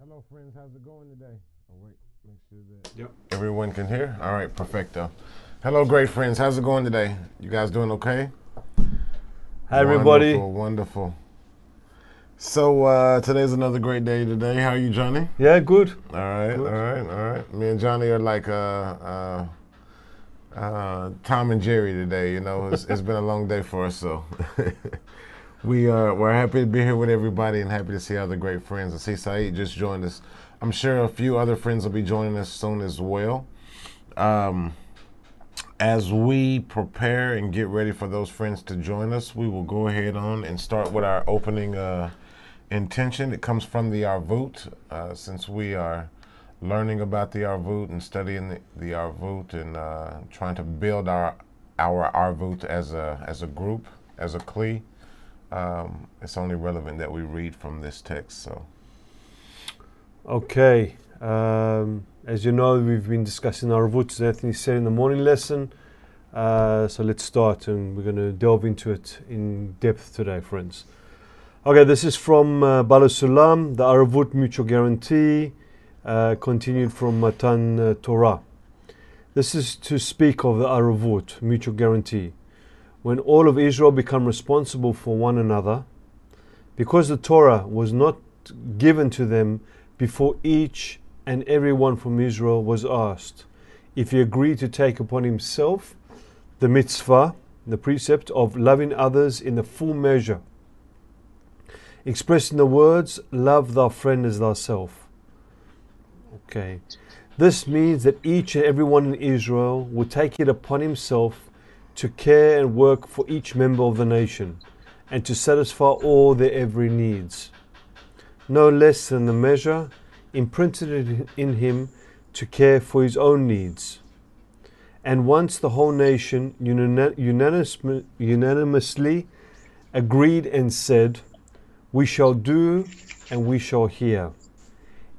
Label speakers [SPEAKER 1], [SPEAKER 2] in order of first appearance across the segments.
[SPEAKER 1] Hello, friends. How's it going today? Oh, wait. Make sure that everyone can hear. All right, perfecto. Hello, great friends. How's it going today? You guys doing okay?
[SPEAKER 2] Hi, everybody.
[SPEAKER 1] Wonderful, wonderful. So today's another great day today. How are you, Johnny?
[SPEAKER 2] Yeah, good.
[SPEAKER 1] All right,
[SPEAKER 2] Good.
[SPEAKER 1] all right. Me and Johnny are like Tom and Jerry today. You know, it's been a long day for us, so we're happy to be here with everybody and happy to see other great friends. I see Saeed just joined us. I'm sure a few other friends will be joining us soon as well. As we prepare and get ready for those friends to join us, we will go ahead on and start with our opening intention. It comes from the Arvut, since we are learning about the Arvut and studying the Arvut and trying to build our Arvut as a group, as a Kli. It's only relevant that we read from this text. So,
[SPEAKER 2] okay. As you know, we've been discussing Arvut, as Anthony said in the morning lesson. So let's start, and we're going to delve into it in depth today, friends. Okay, this is from Baruch Sulam, the Arvut Mutual Guarantee, continued from Matan Torah. This is to speak of the Arvut, Mutual Guarantee, when all of Israel become responsible for one another, because the Torah was not given to them before each and everyone from Israel was asked if he agreed to take upon himself the mitzvah, the precept of loving others in the full measure, expressed in the words, love thy friend as thyself. Okay. This means that each and everyone in Israel would take it upon himself to care and work for each member of the nation and to satisfy all their every needs, no less than the measure imprinted in him to care for his own needs. And once the whole nation unanimously agreed and said, we shall do and we shall hear,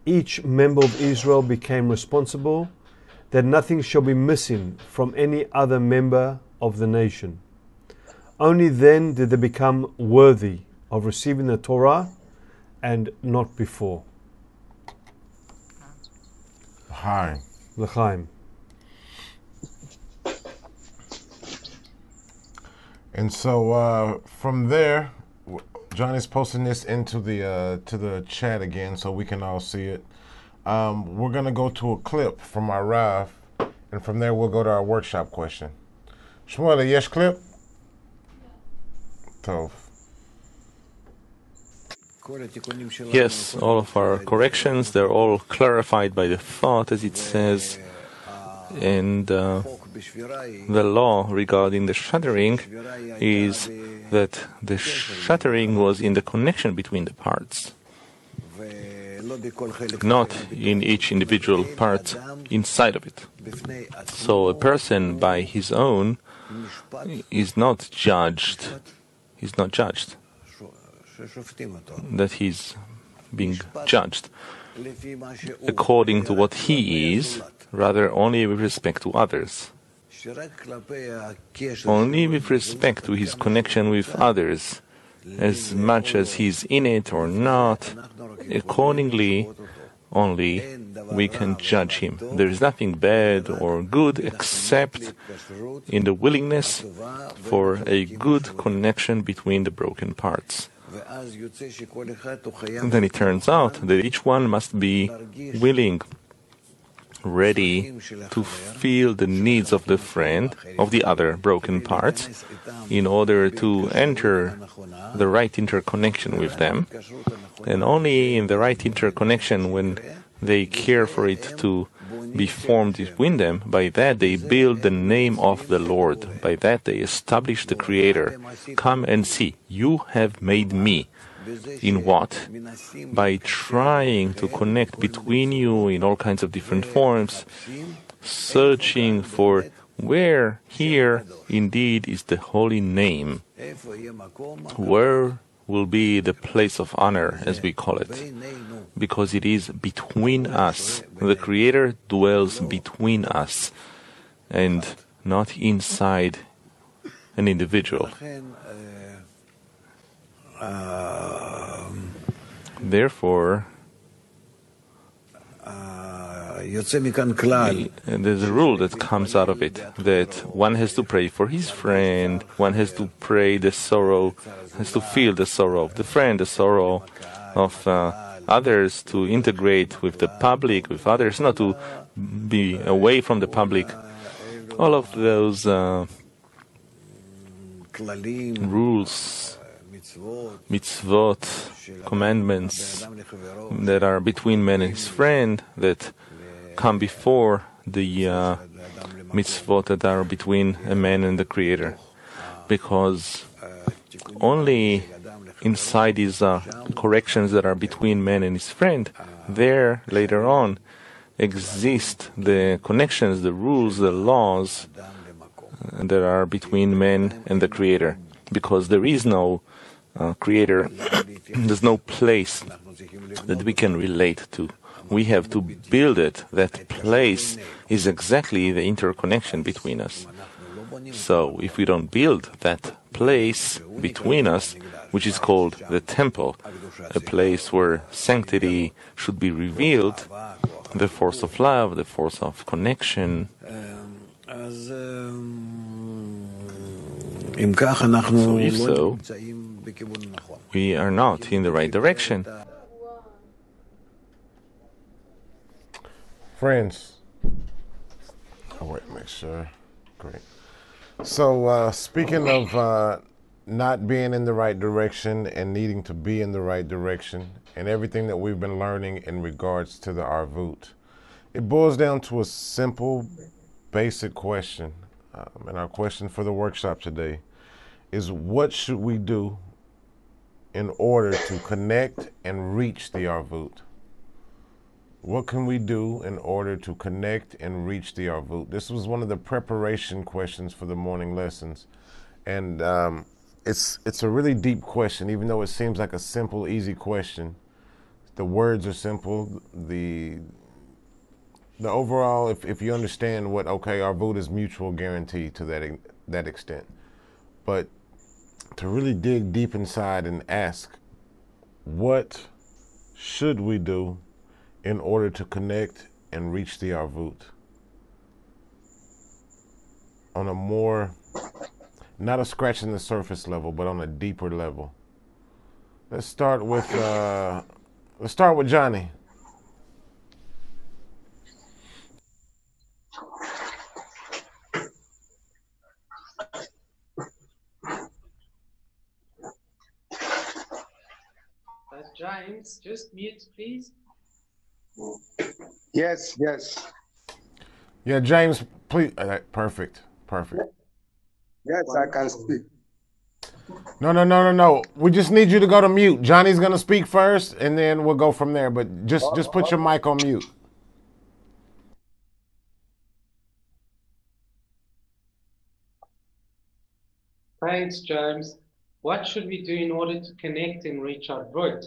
[SPEAKER 2] each member of Israel became responsible that nothing shall be missing from any other member of the nation. Only then did they become worthy of receiving the Torah, and not before.
[SPEAKER 1] hi.
[SPEAKER 2] L'chaim.
[SPEAKER 1] And so from there, Johnny's posting this into the to the chat again, so we can all see it. We're gonna go to a clip from our Rav, and from there we'll go to our workshop question. Shmuel, yesh clip? Tov.
[SPEAKER 3] Yes, all of our corrections, they're all clarified by the thought, as it says, and the law regarding the shattering is that the shattering was in the connection between the parts, not in each individual part inside of it. So a person by his own is not judged. He's not judged. That he's being judged according to what he is, rather only with respect to others. Only with respect to his connection with others, as much as he's in it or not, accordingly only we can judge him. There is nothing bad or good except in the willingness for a good connection between the broken parts. And then it turns out that each one must be willing, ready to feel the needs of the friend, of the other broken parts, in order to enter the right interconnection with them. And only in the right interconnection, when they care for it to be formed between them, by that they build the name of the Lord. By that they establish the Creator. Come and see, you have made me. In what? By trying to connect between you in all kinds of different forms, searching for where here indeed is the holy name. Where will be the place of honor, as we call it, because it is between us. The Creator dwells between us and not inside an individual. Therefore, there's a rule that comes out of it, that one has to pray for his friend, one has to pray the sorrow, has to feel the sorrow of the friend, the sorrow of others, to integrate with the public, with others, not to be away from the public. All of those rules, mitzvot, commandments that are between man and his friend, that come before the mitzvot that are between a man and the Creator. Because only inside these corrections that are between man and his friend, there, later on, exist the connections, the rules, the laws that are between man and the Creator. Because there is no Creator, there's no place that we can relate to. We have to build it. That place is exactly the interconnection between us. So if we don't build that place between us, which is called the temple, a place where sanctity should be revealed, the force of love, the force of connection, so if so, we are not in the right direction.
[SPEAKER 1] Friends, make sure. Great. So speaking of not being in the right direction and needing to be in the right direction, and everything that we've been learning in regards to the Arvut, it boils down to a simple, basic question. And our question for the workshop today is, what should we do in order to connect and reach the Arvut? What can we do in order to connect and reach the Arvut? This was one of the preparation questions for the morning lessons. And it's a really deep question, even though it seems like a simple, easy question. The words are simple. The overall, if you understand what, okay, Arvut is mutual guarantee to that extent. But to really dig deep inside and ask, what should we do in order to connect and reach the Arvut on a more, not a scratching the surface level, but on a deeper level? Let's start with Johnny.
[SPEAKER 4] James, just mute, please.
[SPEAKER 5] Yes.
[SPEAKER 1] Yeah, James, please. Perfect.
[SPEAKER 5] Yes, I can speak.
[SPEAKER 1] No. We just need you to go to mute. Johnny's going to speak first, and then we'll go from there. But just put your mic on mute.
[SPEAKER 4] Thanks, James. What should we do in order to connect and reach our Arvut?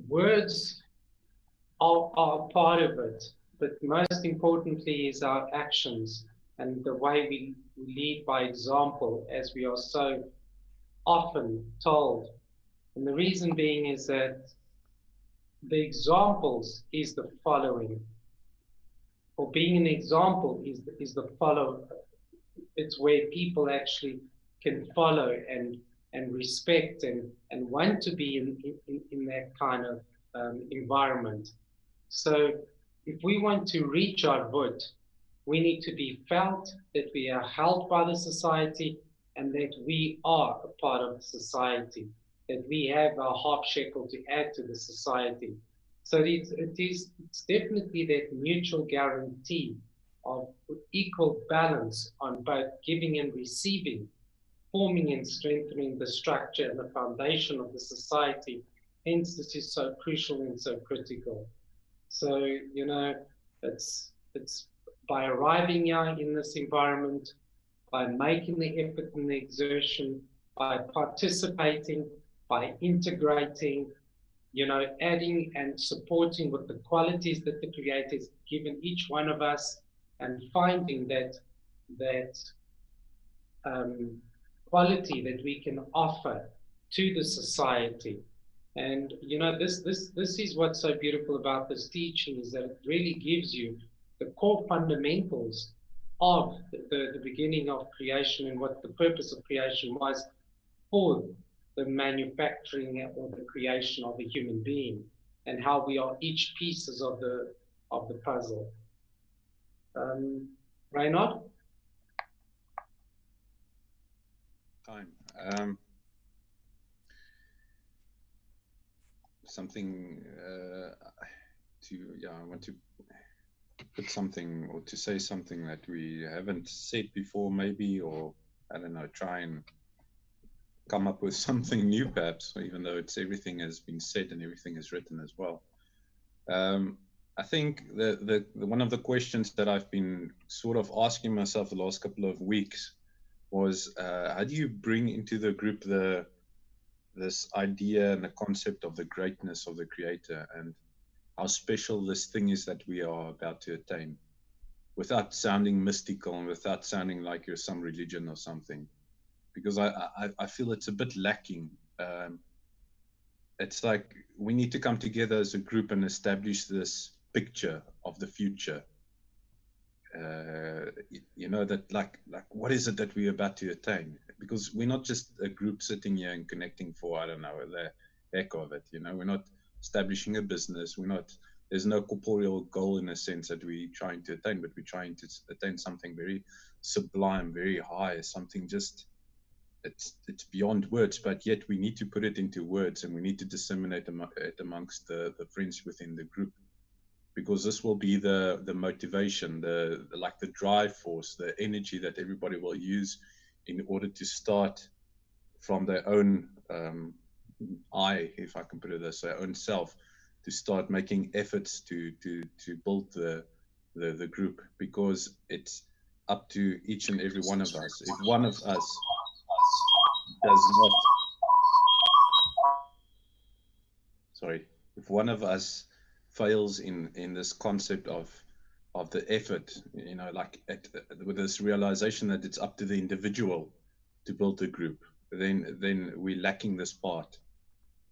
[SPEAKER 4] Words are part of it, but most importantly is our actions and the way we lead by example, as we are so often told. And the reason being is that the examples is the following. Or being an example is the follow. It's where people actually can follow and respect and want to be in that kind of environment. So if we want to reach our Arvut, we need to be felt that we are held by the society and that we are a part of the society, that we have our half shekel to add to the society. So it's definitely that mutual guarantee of equal balance on both giving and receiving, forming and strengthening the structure and the foundation of the society. Hence, this is so crucial and so critical. So, it's by arriving young in this environment, by making the effort and the exertion, by participating, by integrating, adding and supporting with the qualities that the Creator has given each one of us, and finding that quality that we can offer to the society. And you know, this is what's so beautiful about this teaching, is that it really gives you the core fundamentals of the beginning of creation and what the purpose of creation was for the manufacturing or the creation of a human being, and how we are each pieces of the puzzle. Reinhard?
[SPEAKER 6] Time. Something I want to put something or to say something that we haven't said before, maybe, or I don't know, try and come up with something new, perhaps, even though everything has been said and everything is written as well. I think the one of the questions that I've been sort of asking myself the last couple of weeks was, how do you bring into the group this idea and the concept of the greatness of the Creator and how special this thing is that we are about to attain, without sounding mystical and without sounding like you're some religion or something, because I feel it's a bit lacking. It's like we need to come together as a group and establish this picture of the future. You know, that like what is it that we're about to attain? Because we're not just a group sitting here and connecting for, I don't know, the heck of it. You know, we're not establishing a business. There's no corporeal goal in a sense that we're trying to attain, but we're trying to attain something very sublime, very high, something just, it's beyond words, but yet we need to put it into words and we need to disseminate it amongst the friends within the group, because this will be the motivation, the drive force, the energy that everybody will use in order to start from their own if I can put it as their own self, to start making efforts to build the group, because it's up to each and every one of us. If one of us does not, if one of us fails in this concept of the effort, you know, with this realization that it's up to the individual to build a group, then we're lacking this part.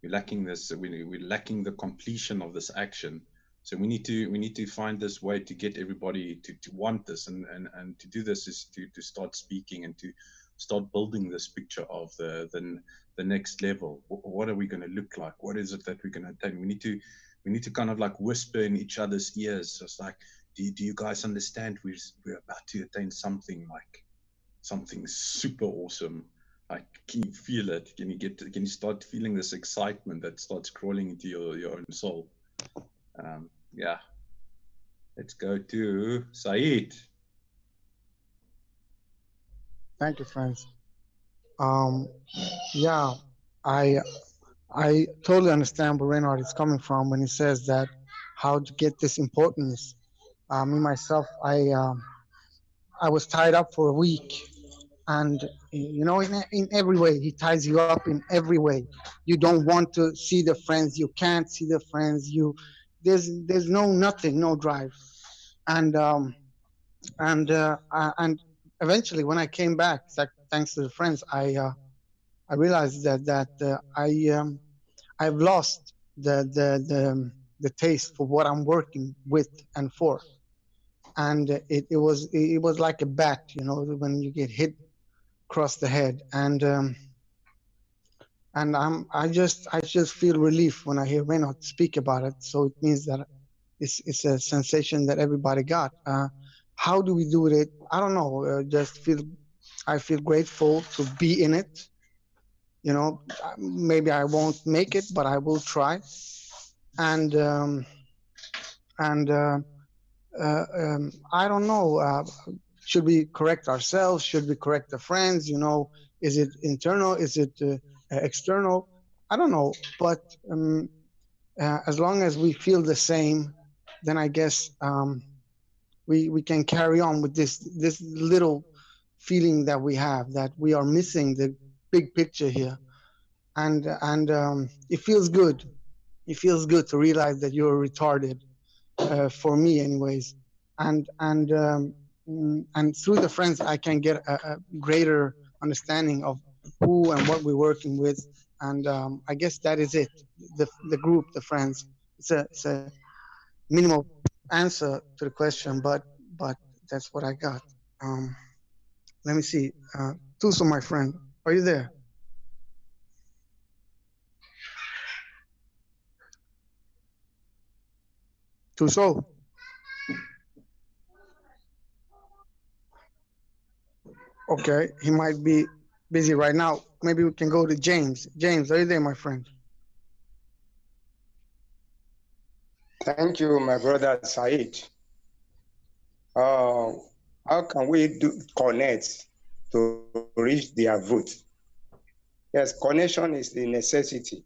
[SPEAKER 6] We're lacking this. We're lacking the completion of this action. So we need to find this way to get everybody to want this, and to do this is to start speaking and to start building this picture of the next level. What are we going to look like? What is it that we're going to attain? We need to kind of like whisper in each other's ears. It's like, do you guys understand? We're about to attain something super awesome. Like, can you feel it? Can you start feeling this excitement that starts crawling into your own soul? Yeah. Let's go to Saeed.
[SPEAKER 5] Thank you, friends. Yeah, I totally understand where Reinhard is coming from when he says that how to get this importance. Me myself, I was tied up for a week, and you know, in every way, he ties you up in every way. You don't want to see the friends. You can't see the friends. There's no drive, and eventually when I came back, thanks to the friends, I realized that I've lost the taste for what I'm working with and for, and it was like a bat, you know, when you get hit across the head, and I just feel relief when I hear Reinhard speak about it. So it means that it's a sensation that everybody got. How do we do it? I don't know. I feel grateful to be in it. You know, maybe I won't make it, but I will try. And I don't know. Should we correct ourselves? Should we correct the friends? You know, is it internal? Is it external? I don't know. But as long as we feel the same, then I guess we can carry on with this little feeling that we have, that we are missing the big picture here, and it feels good. It feels good to realize that you're retarded, for me, anyways, and through the friends, I can get a greater understanding of who and what we're working with, and I guess that is it. The group, the friends. It's a minimal answer to the question, but that's what I got. Let me see. Tuso, my friend, are you there? Tuso. Okay, he might be busy right now. Maybe we can go to James. James, are you there, my friend?
[SPEAKER 7] Thank you, my brother Said. How can we connect to reach their root? Yes, connection is the necessity.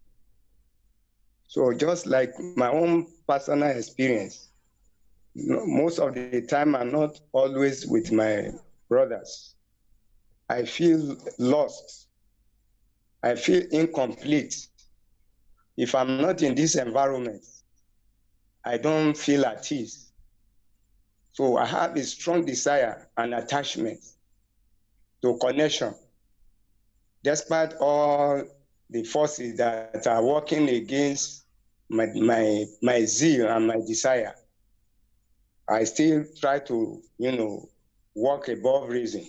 [SPEAKER 7] So just like my own personal experience, most of the time I'm not always with my brothers. I feel lost. I feel incomplete. If I'm not in this environment, I don't feel at ease. So I have a strong desire and attachment to connection, despite all the forces that are working against my zeal and my desire. I still try to, walk above reason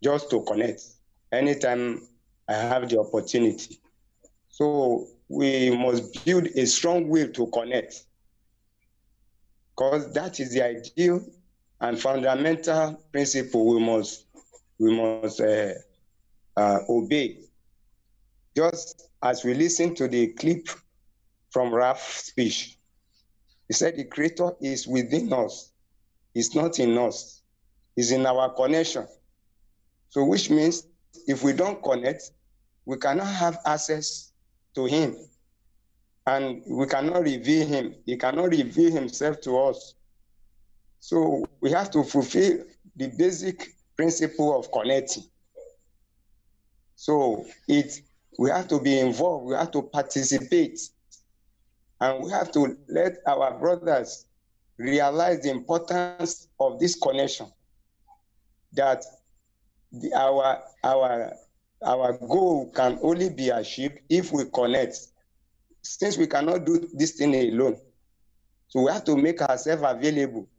[SPEAKER 7] just to connect anytime I have the opportunity. So we must build a strong will to connect, because that is the ideal and fundamental principle we must obey. Just as we listen to the clip from Raf's speech, he said the Creator is within us. It's not in us. It's in our connection. So which means if we don't connect, we cannot have access to Him. And we cannot reveal Him. He cannot reveal Himself to us. So we have to fulfill the basic principle of connecting. So we have to be involved, we have to participate, and we have to let our brothers realize the importance of this connection, that our goal can only be achieved if we connect, since we cannot do this thing alone. So we have to make ourselves available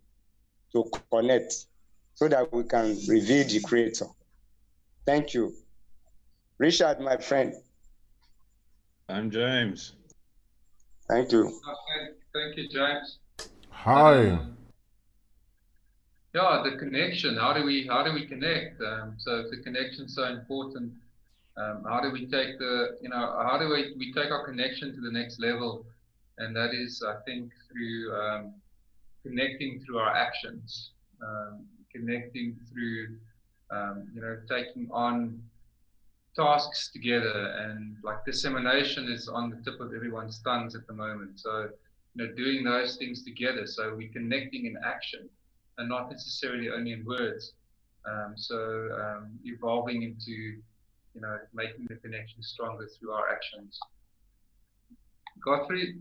[SPEAKER 7] to connect so that we can reveal the Creator. Thank you. Richard, my friend.
[SPEAKER 6] I'm James.
[SPEAKER 7] Thank you.
[SPEAKER 8] Okay. Thank you, James.
[SPEAKER 1] Hi.
[SPEAKER 8] Yeah, the connection. How do we connect? So if the connection's so important, how do we take how do we take our connection to the next level? And that is, I think, through connecting through our actions, connecting through taking on tasks together, and like dissemination is on the tip of everyone's tongues at the moment. So, doing those things together. So we're connecting in action and not necessarily only in words. Evolving into, making the connection stronger through our actions. Godfrey?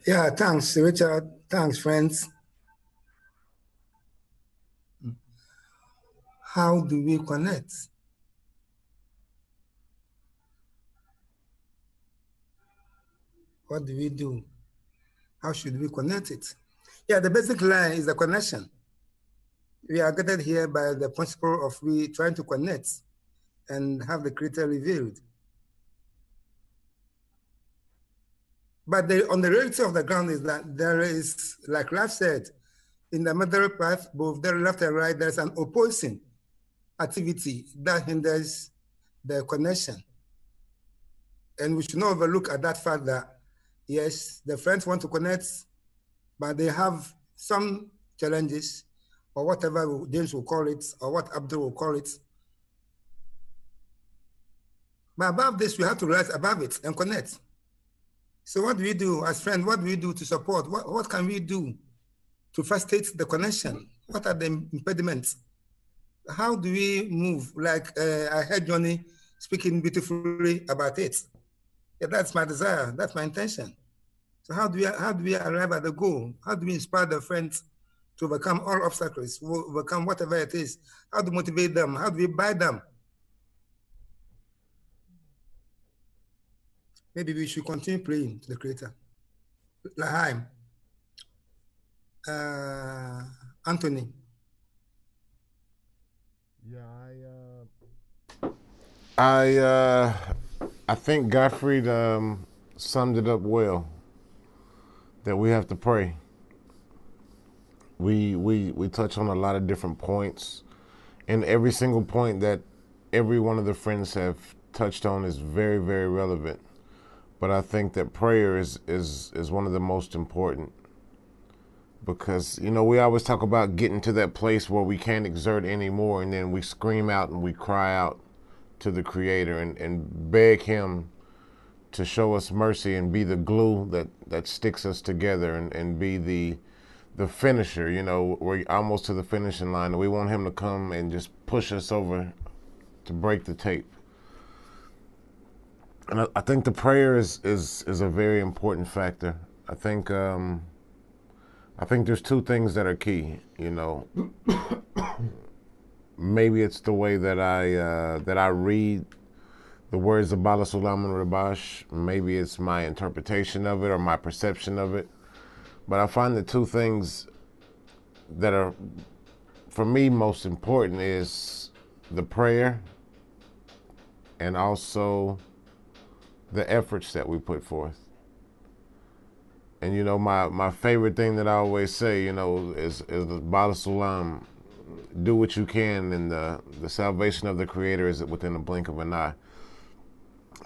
[SPEAKER 9] Yeah, thanks, Richard. Thanks, friends. How do we connect? What do we do? How should we connect it? Yeah, the basic line is the connection. We are gathered here by the principle of we trying to connect and have the Creator revealed. But on the reality of the ground is that there is, like Ralph said, in the middle path, both there left and right, there's an opposing activity that hinders the connection. And we should not overlook at that fact that, yes, the friends want to connect, but they have some challenges, or whatever James will call it, or what Abdul will call it. But above this, we have to rise above it and connect. So what do we do as friends? What do we do to support? What can we do to facilitate the connection? What are the impediments? How do we move? Like I heard Johnny speaking beautifully about it. Yeah, that's my desire. That's my intention. So how do we arrive at the goal? How do we inspire the friends to overcome all obstacles, to overcome whatever it is. How to motivate them? How do we buy them? Maybe we should continue praying to the Creator. Lahaim, Anthony.
[SPEAKER 1] Yeah, I think Gottfried summed it up well. That we have to pray. We touch on a lot of different points, and every single point that every one of the friends have touched on is very, very relevant. But I think that prayer is one of the most important, because we always talk about getting to that place where we can't exert anymore, and then we scream out and we cry out to the Creator and beg Him to show us mercy and be the glue that sticks us together, and be the finisher. We're almost to the finishing line, and we want Him to come and just push us over to break the tape. And I think the prayer is a very important factor. I think there's two things that are key. Maybe it's the way that I read the words of Bala Sulam and Rabash. Maybe it's my interpretation of it or my perception of it. But I find the two things that are, for me, most important is the prayer and also the efforts that we put forth. And my favorite thing that I always say, is the Bala Sulam, do what you can, and the salvation of the Creator is within a blink of an eye.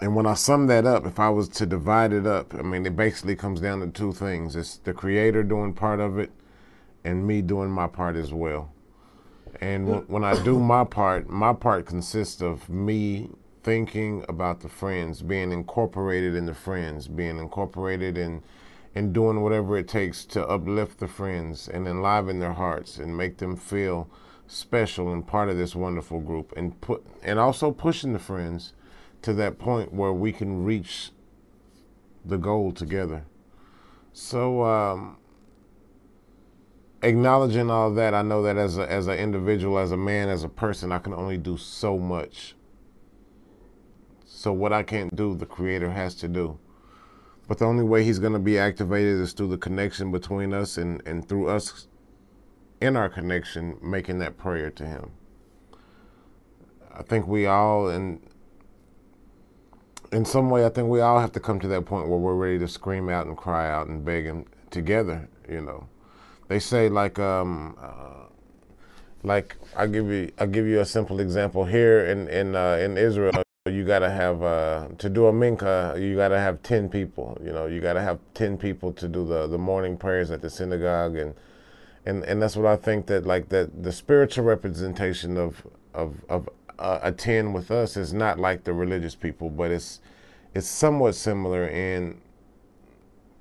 [SPEAKER 1] And when I sum that up, if I was to divide it up, it basically comes down to two things. It's the Creator doing part of it and me doing my part as well. And when I do my part consists of me thinking about the friends, being incorporated in the friends, being incorporated in doing whatever it takes to uplift the friends and enliven their hearts and make them feel special and part of this wonderful group, and also pushing the friends to that point where we can reach the goal together. So acknowledging all that, I know that as an individual, as a man, as a person, I can only do so much. So what I can't do, the Creator has to do. But the only way He's going to be activated is through the connection between us, and through us in our connection, making that prayer to Him. I think we all, in some way, I think we all have to come to that point where we're ready to scream out and cry out and beg Him together. They say like I'll give you a simple example. Here in Israel, you gotta have to do a mincha, you gotta have 10 people. You gotta have 10 people to do the morning prayers at the synagogue, and that's what I think, that the spiritual representation of a 10 with us is not like the religious people, but it's somewhat similar in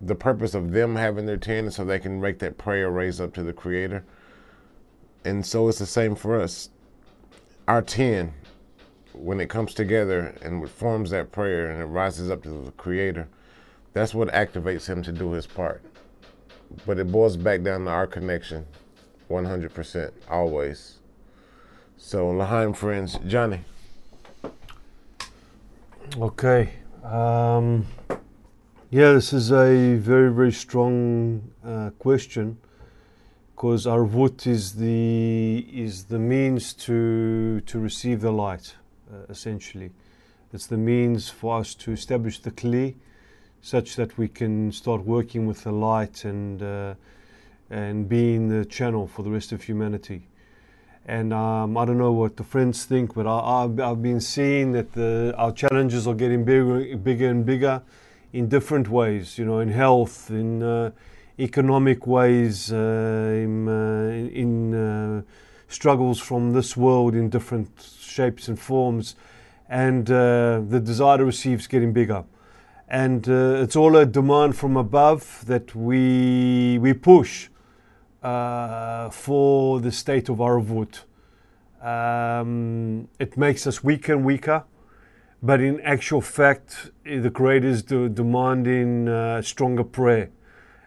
[SPEAKER 1] the purpose of them having their 10 so they can make that prayer raise up to the Creator. And so it's the same for us. Our 10, when it comes together and it forms that prayer and it rises up to the Creator, that's what activates Him to do His part. But it boils back down to our connection, 100%, always. So, L'chaim, friends, Johnny.
[SPEAKER 2] Okay. This is a very, very strong question, because arvut is the means to receive the light, essentially. It's the means for us to establish the kli, such that we can start working with the light and being the channel for the rest of humanity. And I don't know what the friends think, but I've been seeing that our challenges are getting bigger and bigger in different ways, in health, in economic ways, in struggles from this world in different shapes and forms, and the desire to receive is getting bigger. And it's all a demand from above that we push for the state of arvut. It makes us weaker and weaker, but in actual fact, the Creator is demanding stronger prayer.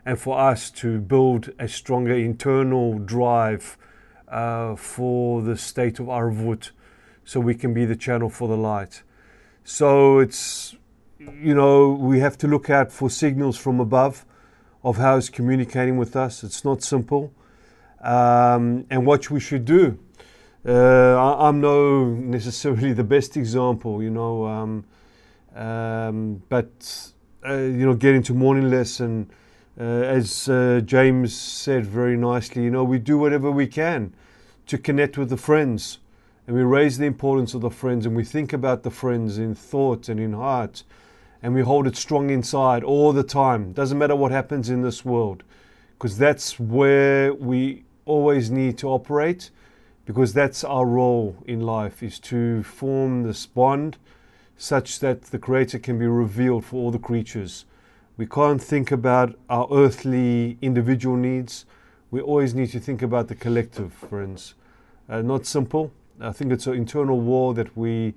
[SPEAKER 2] and for us to build a stronger internal drive for the state of Arvut, so we can be the channel for the light. So it's, we have to look out for signals from above of how it's communicating with us. It's not simple. And what we should do. I'm no necessarily the best example, but getting to morning lesson, as James said very nicely, we do whatever we can to connect with the friends, and we raise the importance of the friends, and we think about the friends in thought and in heart, and we hold it strong inside all the time. Doesn't matter what happens in this world, because that's where we always need to operate, because that's our role in life, is to form this bond such that the Creator can be revealed for all the creatures. We can't think about our earthly individual needs. We always need to think about the collective, friends. Not simple. I think it's an internal war that we're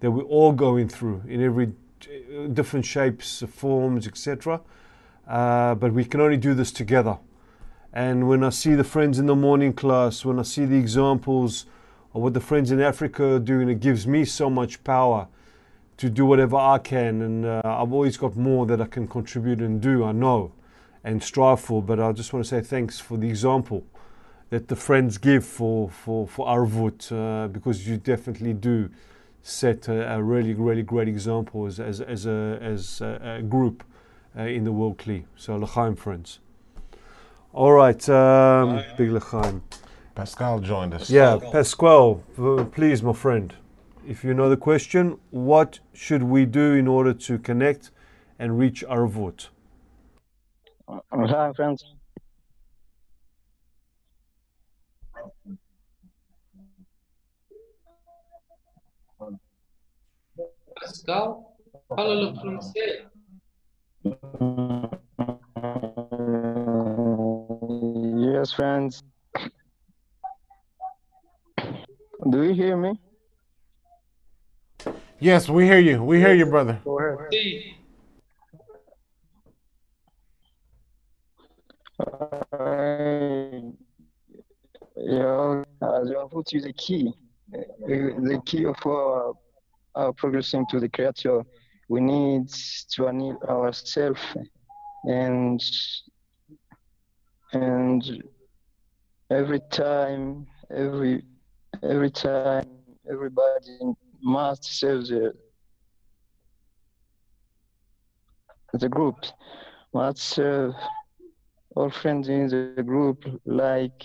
[SPEAKER 2] all going through in every different shapes, forms, etc. But we can only do this together. And when I see the friends in the morning class, when I see the examples of what the friends in Africa are doing, it gives me so much power to do whatever I can. And I've always got more that I can contribute and do, I know, and strive for. But I just want to say thanks for the example that the friends give for Arvut, because you definitely do set a really, really great example as a group in the world Kli. So l'chaim, friends. All right, big l'chaim.
[SPEAKER 1] Pascal joined us.
[SPEAKER 2] Yeah, Pascal, please, my friend, if you know the question, what should we do in order to connect and reach Arvut?
[SPEAKER 10] Hi, friends.
[SPEAKER 4] Pascal, fala le français.
[SPEAKER 10] Yes, friends. Do you hear me?
[SPEAKER 1] Yes, we hear you. We hear you, brother.
[SPEAKER 10] Go ahead.
[SPEAKER 4] Sí.
[SPEAKER 10] Arvut is the key of our progressing to the Creator. We need to annihilate ourselves, and every time everybody must serve the group, must serve all friends in the group like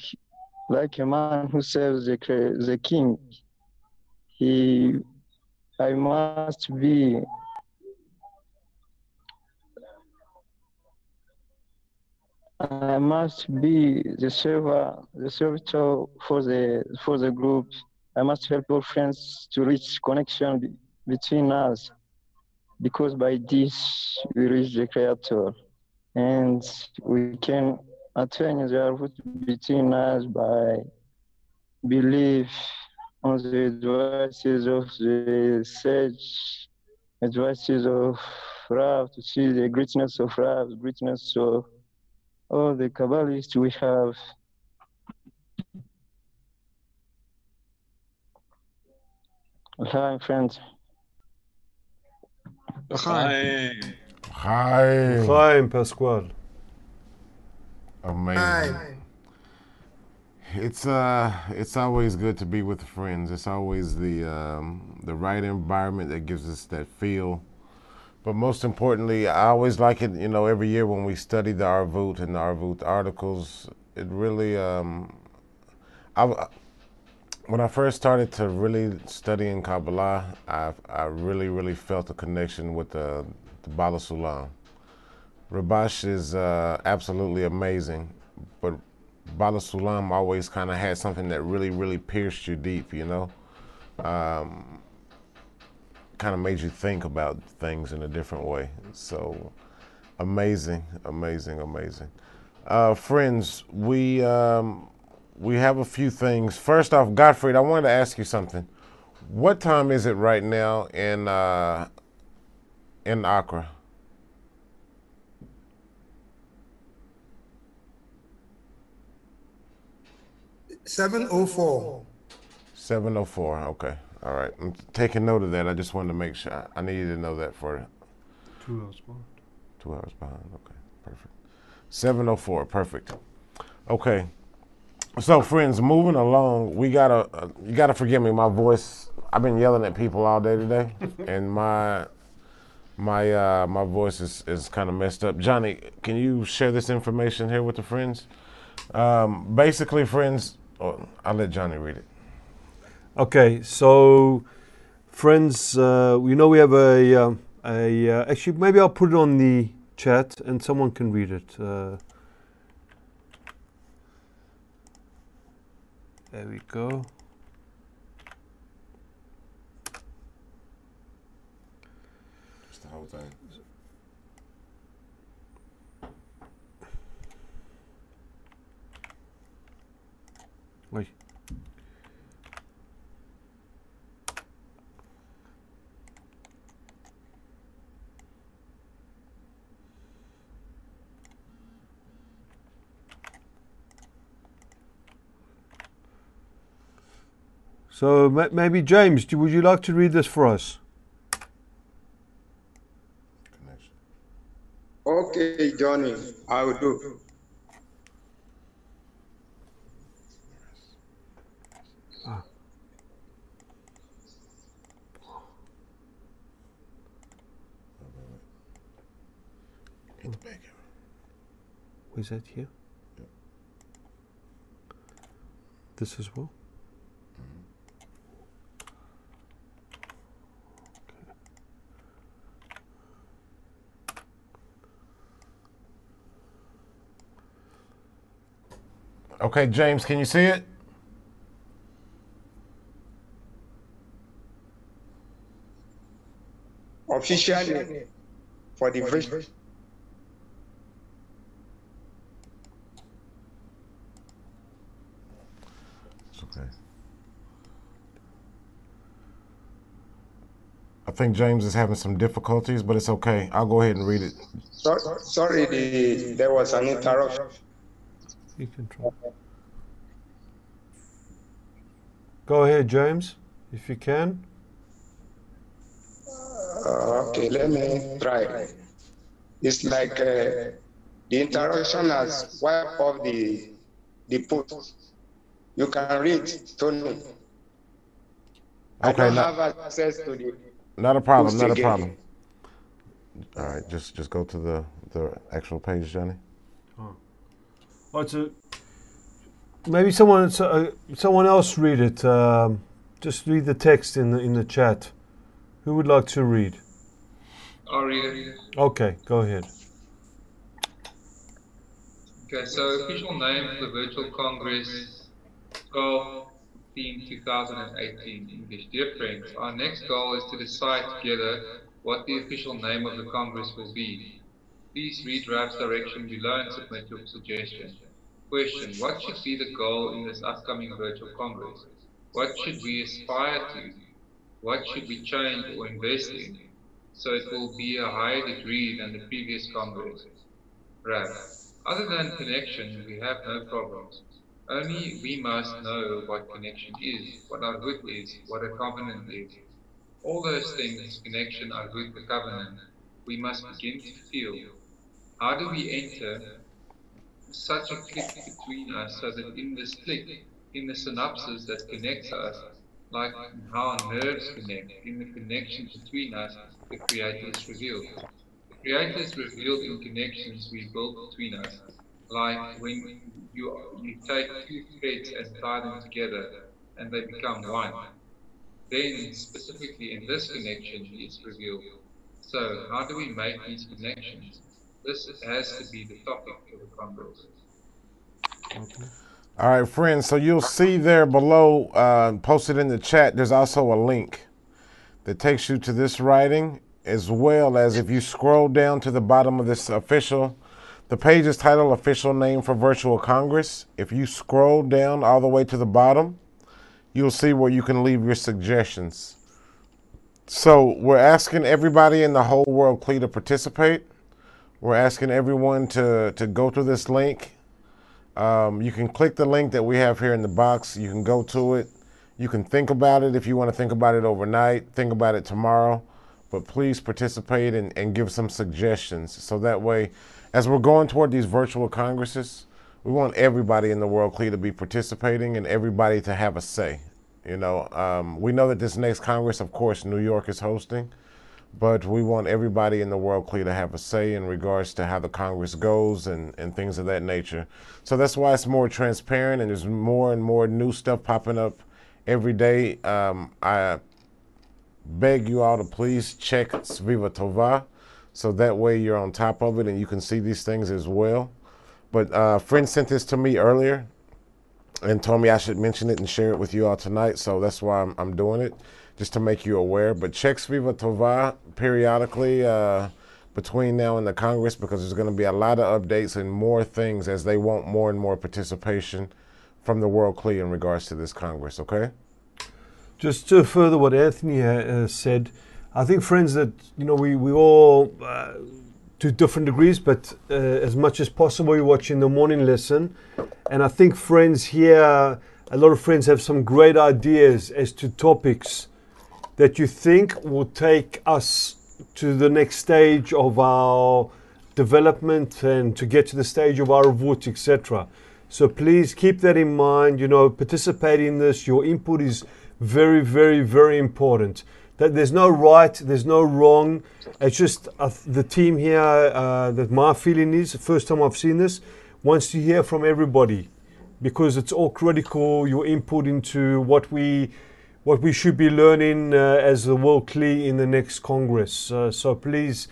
[SPEAKER 10] a man who serves the king. I must be the servitor for the group. I must help all friends to reach connection between us, because by this we reach the Creator, and we can attain the Arvut between us by belief on the advices of the sage, advices of Rav, to see the greatness of Rav, the greatness of all the Kabbalists we have. Hi, friends.
[SPEAKER 6] Hi.
[SPEAKER 1] Hi.
[SPEAKER 2] Hi, Pascal.
[SPEAKER 1] Amazing.
[SPEAKER 9] Hi.
[SPEAKER 1] It's always good to be with friends. It's always the right environment that gives us that feel. But most importantly, I always like it, every year when we study the Arvut and the Arvut articles, it really, when I first started to really study in Kabbalah, I really, really felt a connection with the Bala Sulam. Rabash is absolutely amazing, but Bala Sulam always kind of had something that really, really pierced you deep, kind of made you think about things in a different way. So amazing, amazing, amazing. Friends, we have a few things. First off, Gottfried, I wanted to ask you something. What time is it right now in Accra?
[SPEAKER 9] 704.
[SPEAKER 1] 704. Okay. All right. I'm taking note of that. I just wanted to make sure. I needed to know that for
[SPEAKER 2] 2 hours behind.
[SPEAKER 1] 2 hours behind. Okay. Perfect. 704. Perfect. Okay. So, friends, moving along, we gotta you gotta forgive me. My voice. I've been yelling at people all day today, and my voice is kind of messed up. Johnny, can you share this information here with the friends? Basically, friends, I'll let Johnny read it.
[SPEAKER 2] Okay, so friends, we know we have actually maybe I'll put it on the chat and someone can read it. There we go.
[SPEAKER 1] Just the whole thing.
[SPEAKER 2] Wait. So maybe James, would you like to read this for us?
[SPEAKER 7] Okay, Johnny, I will do.
[SPEAKER 1] Get the back.
[SPEAKER 2] Where's that here?
[SPEAKER 1] Yep.
[SPEAKER 2] This as well?
[SPEAKER 1] Okay, James, can you see it?
[SPEAKER 7] Officially, for the verse.
[SPEAKER 1] It's okay. I think James is having some difficulties, but it's okay. I'll go ahead and read it.
[SPEAKER 7] Sorry, there was an interruption.
[SPEAKER 2] You can try. Go ahead, James, if you can.
[SPEAKER 7] Okay, let me try. It's like the interruption has wiped off the post. You can read, Tony. I don't have access to the.
[SPEAKER 1] Not a problem. Not a
[SPEAKER 7] again.
[SPEAKER 1] problem. All right, just go to the actual page, Johnny.
[SPEAKER 2] Oh, so maybe someone else read it. Just read the text in the chat. Who would like to read?
[SPEAKER 8] I'll read it.
[SPEAKER 2] Okay, go ahead.
[SPEAKER 8] Okay, so official name for the Virtual Congress 12/15/2018 English. Dear friends, our next goal is to decide together what the official name of the Congress will be. Please read Rab's direction below and submit your suggestion. Question: what should be the goal in this upcoming Virtual Congress? What should we aspire to? What should we change or invest in so it will be a higher degree than the previous Congress? Rab: other than connection, we have no problems. Only we must know what connection is, what arhut is, what a covenant is. All those things, connection, arhut, the covenant, we must begin to feel. How do we enter such a click between us so that in this click, in the synapses that connects us, like how our nerves connect, in the connection between us, the Creator is revealed. The Creator is revealed in connections we build between us, like when you take two threads and tie them together and they become one. Then, specifically in this connection, He is revealed. So, how do we make these connections? This has to be the topic for the Congress.
[SPEAKER 2] Okay.
[SPEAKER 1] All right, friends, so you'll see there below, posted in the chat, there's also a link that takes you to this writing, as well as if you scroll down to the bottom of this the page is titled Official Name for Virtual Congress. If you scroll down all the way to the bottom, you'll see where you can leave your suggestions. So we're asking everybody in the whole world to participate. We're asking everyone to go to this link You can click the link that we have here in the box. You can go to it. You can think about it if you want to think about it overnight. Think about it tomorrow. But please participate and give some suggestions. So that way, as we're going toward these virtual congresses, we want everybody in the World CLE to be participating and everybody to have a say. You know, we know that this next Congress, of course, New York is hosting. But we want everybody in the World CLE to have a say in regards to how the Congress goes and things of that nature. So that's why it's more transparent and there's more and more new stuff popping up every day. I beg you all to please check Sviva Tova so that way you're on top of it and you can see these things as well. But a friend sent this to me earlier and told me I should mention it and share it with you all tonight. So that's why I'm doing it, just to make you aware. But check Sviva Tova periodically between now and the Congress, because there's going to be a lot of updates and more things as they want more and more participation from the World CLE in regards to this Congress, okay?
[SPEAKER 2] Just to further what Anthony said, I think, friends, that, you know, we all, to different degrees, but as much as possible, you're watching the morning lesson. And I think, friends, here, a lot of friends have some great ideas as to topics that you think will take us to the next stage of our development and to get to the stage of our Revut, etc. So please keep that in mind. You know, participate in this. Your input is very, very, very important. That there's no right, there's no wrong. It's just the team here, that my feeling is, the first time I've seen this, wants to hear from everybody, because it's all critical, your input into what we should be learning as the World CLE in the next Congress. So please,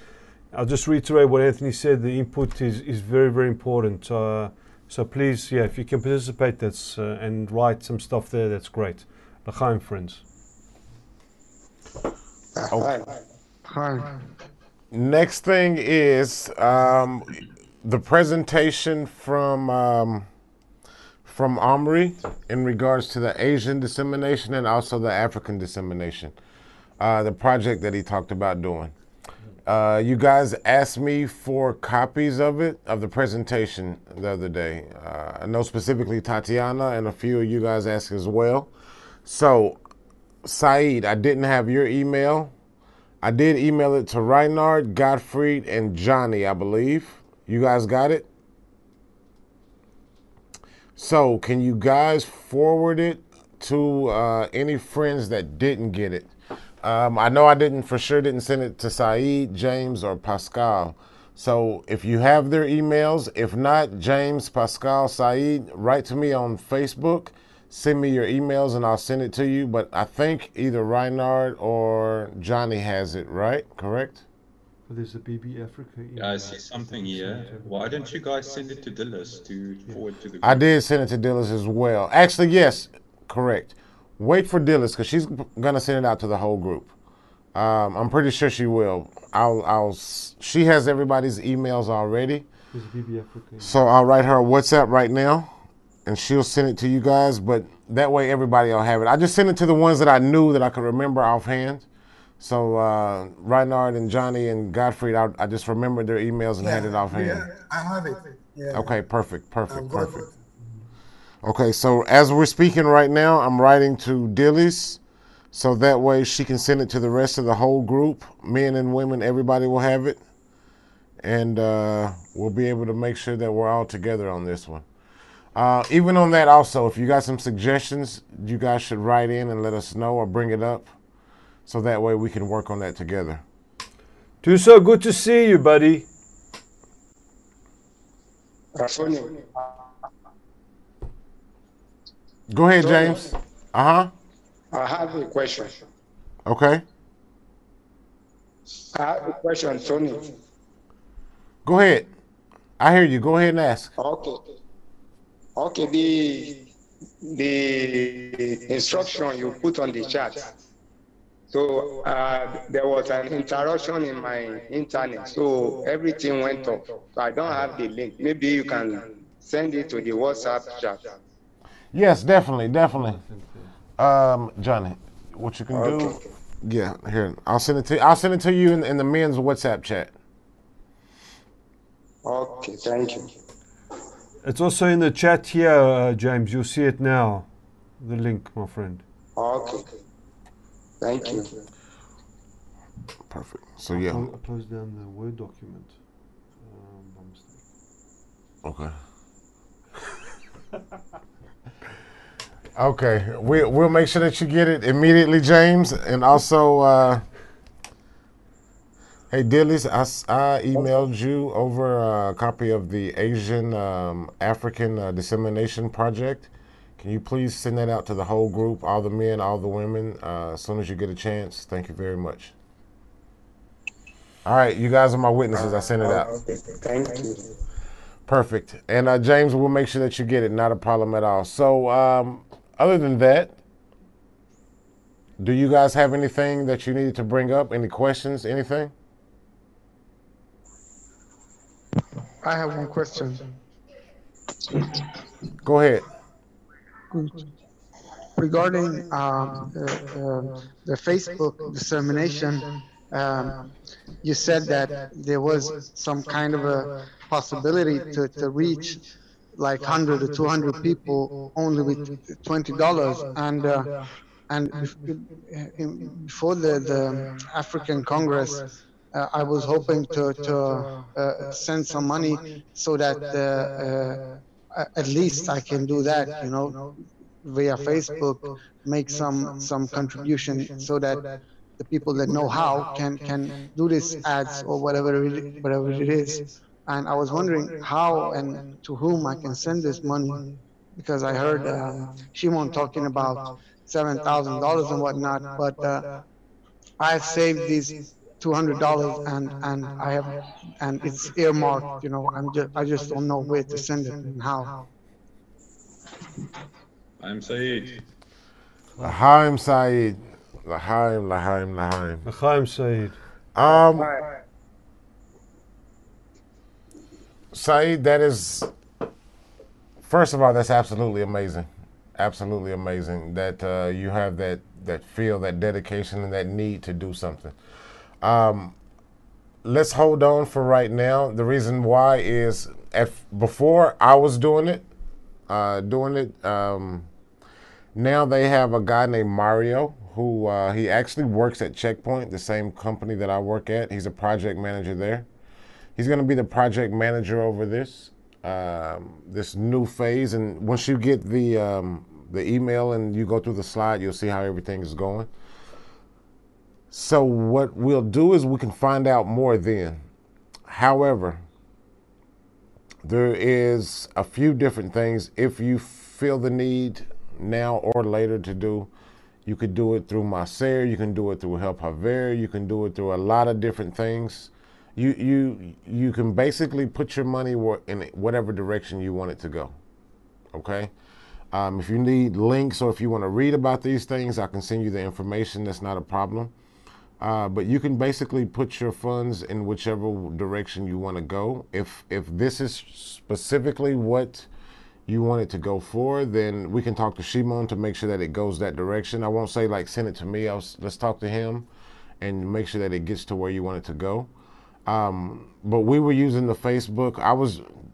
[SPEAKER 2] I'll just reiterate what Anthony said, the input is very, very important. So please, yeah, if you can participate, that's and write some stuff there, that's great. L'chaim, friends.
[SPEAKER 5] Hi.
[SPEAKER 1] Next thing is the presentation from Omri in regards to the Asian dissemination and also the African dissemination, the project that he talked about doing. You guys asked me for copies of it, of the presentation the other day. I know specifically Tatiana and a few of you guys asked as well. So, Saeed, I didn't have your email. I did email it to Reinhard, Gottfried, and Johnny, I believe. You guys got it? So, can you guys forward it to any friends that didn't get it? I know I for sure didn't send it to Saeed, James, or Pascal. So, if you have their emails, if not, James, Pascal, Saeed, write to me on Facebook. Send me your emails and I'll send it to you. But I think either Reinhard or Johnny has it, right? Correct?
[SPEAKER 2] Well, there's a BB Africa email.
[SPEAKER 6] Yeah, I see something here. Why don't you guys send it to Dillis to forward to the group?
[SPEAKER 1] I did send it to Dillis as well. Actually, yes, correct. Wait for Dillis because she's going to send it out to the whole group. I'm pretty sure she will. She has everybody's emails already.
[SPEAKER 2] There's a BB Africa.
[SPEAKER 1] So I'll write her a WhatsApp right now. And she'll send it to you guys, but that way everybody will have it. I just sent it to the ones that I knew that I could remember offhand. So Reinhard and Johnny and Gottfried, I just remembered their emails and had it offhand.
[SPEAKER 9] Yeah, I have it. Yeah.
[SPEAKER 1] Okay, perfect. Okay, so as we're speaking right now, I'm writing to Dillis, so that way she can send it to the rest of the whole group. Men and women, everybody will have it. And we'll be able to make sure that we're all together on this one. Even on that also, if you got some suggestions, you guys should write in and let us know or bring it up so that way we can work on that together.
[SPEAKER 2] So good to see you, buddy.
[SPEAKER 1] Go ahead, James.
[SPEAKER 7] I have a question.
[SPEAKER 1] Okay.
[SPEAKER 7] I have a question, Tony.
[SPEAKER 1] Go ahead. I hear you. Go ahead and ask.
[SPEAKER 7] Okay, the instruction you put on the chat. So there was an interruption in my internet, so everything went off. So I don't have the link. Maybe you can send it to the WhatsApp chat.
[SPEAKER 1] Yes, definitely. Johnny, what you can do? Yeah, here. I'll send it to you in the men's WhatsApp chat.
[SPEAKER 7] Okay, thank you.
[SPEAKER 2] It's also in the chat here, James. You'll see it now. The link, my friend.
[SPEAKER 7] Okay. Thank you.
[SPEAKER 1] Perfect. So yeah.
[SPEAKER 2] I'll close down the Word document. By mistake.
[SPEAKER 1] Okay. Okay. We'll make sure that you get it immediately, James. And also, hey, Dillies, I emailed you over a copy of the Asian African Dissemination Project. Can you please send that out to the whole group, all the men, all the women, as soon as you get a chance? Thank you very much. All right, you guys are my witnesses. I sent it out.
[SPEAKER 7] Okay. Thank you.
[SPEAKER 1] Perfect. And James, we'll make sure that you get it. Not a problem at all. So other than that, do you guys have anything that you needed to bring up? Any questions, anything?
[SPEAKER 5] I have one question.
[SPEAKER 1] Go ahead.
[SPEAKER 5] Regarding the Facebook dissemination, you said that there was some kind of a possibility to reach like 100 or 200 people only with $20, and before the African Congress, I was hoping to send some money so that at least I can do that, via Facebook, make some contribution so that the people that know how can do this ads or whatever it is. And I was wondering how and to whom I can send this money, because I heard Shimon talking about $7,000 and whatnot, but I've saved these $200 and it's earmarked. I just don't know where to send it and how.
[SPEAKER 6] I'm Saeed.
[SPEAKER 1] Lahaim Saeed. Lahaim.
[SPEAKER 2] L'chaim Saeed.
[SPEAKER 1] Saeed, that is, first of all, that's absolutely amazing. Absolutely amazing that you have that feel, that dedication, and that need to do something. Let's hold on for right now. The reason why is before I was doing it. Now they have a guy named Mario who he actually works at Checkpoint, the same company that I work at. He's a project manager there. He's going to be the project manager over this new phase. And once you get the email and you go through the slide, you'll see how everything is going. So what we'll do is we can find out more then. However, there is a few different things. If you feel the need now or later to do, you could do it through Maser, you can do it through Help Haver, you can do it through a lot of different things. You can basically put your money in whatever direction you want it to go. Okay? If you need links or if you want to read about these things, I can send you the information. That's not a problem. But you can basically put your funds in whichever direction you want to go. If this is specifically what you want it to go for, then we can talk to Shimon to make sure that it goes that direction. I won't say like send it to me. Let's talk to him and make sure that it gets to where you want it to go. But we were using the Facebook.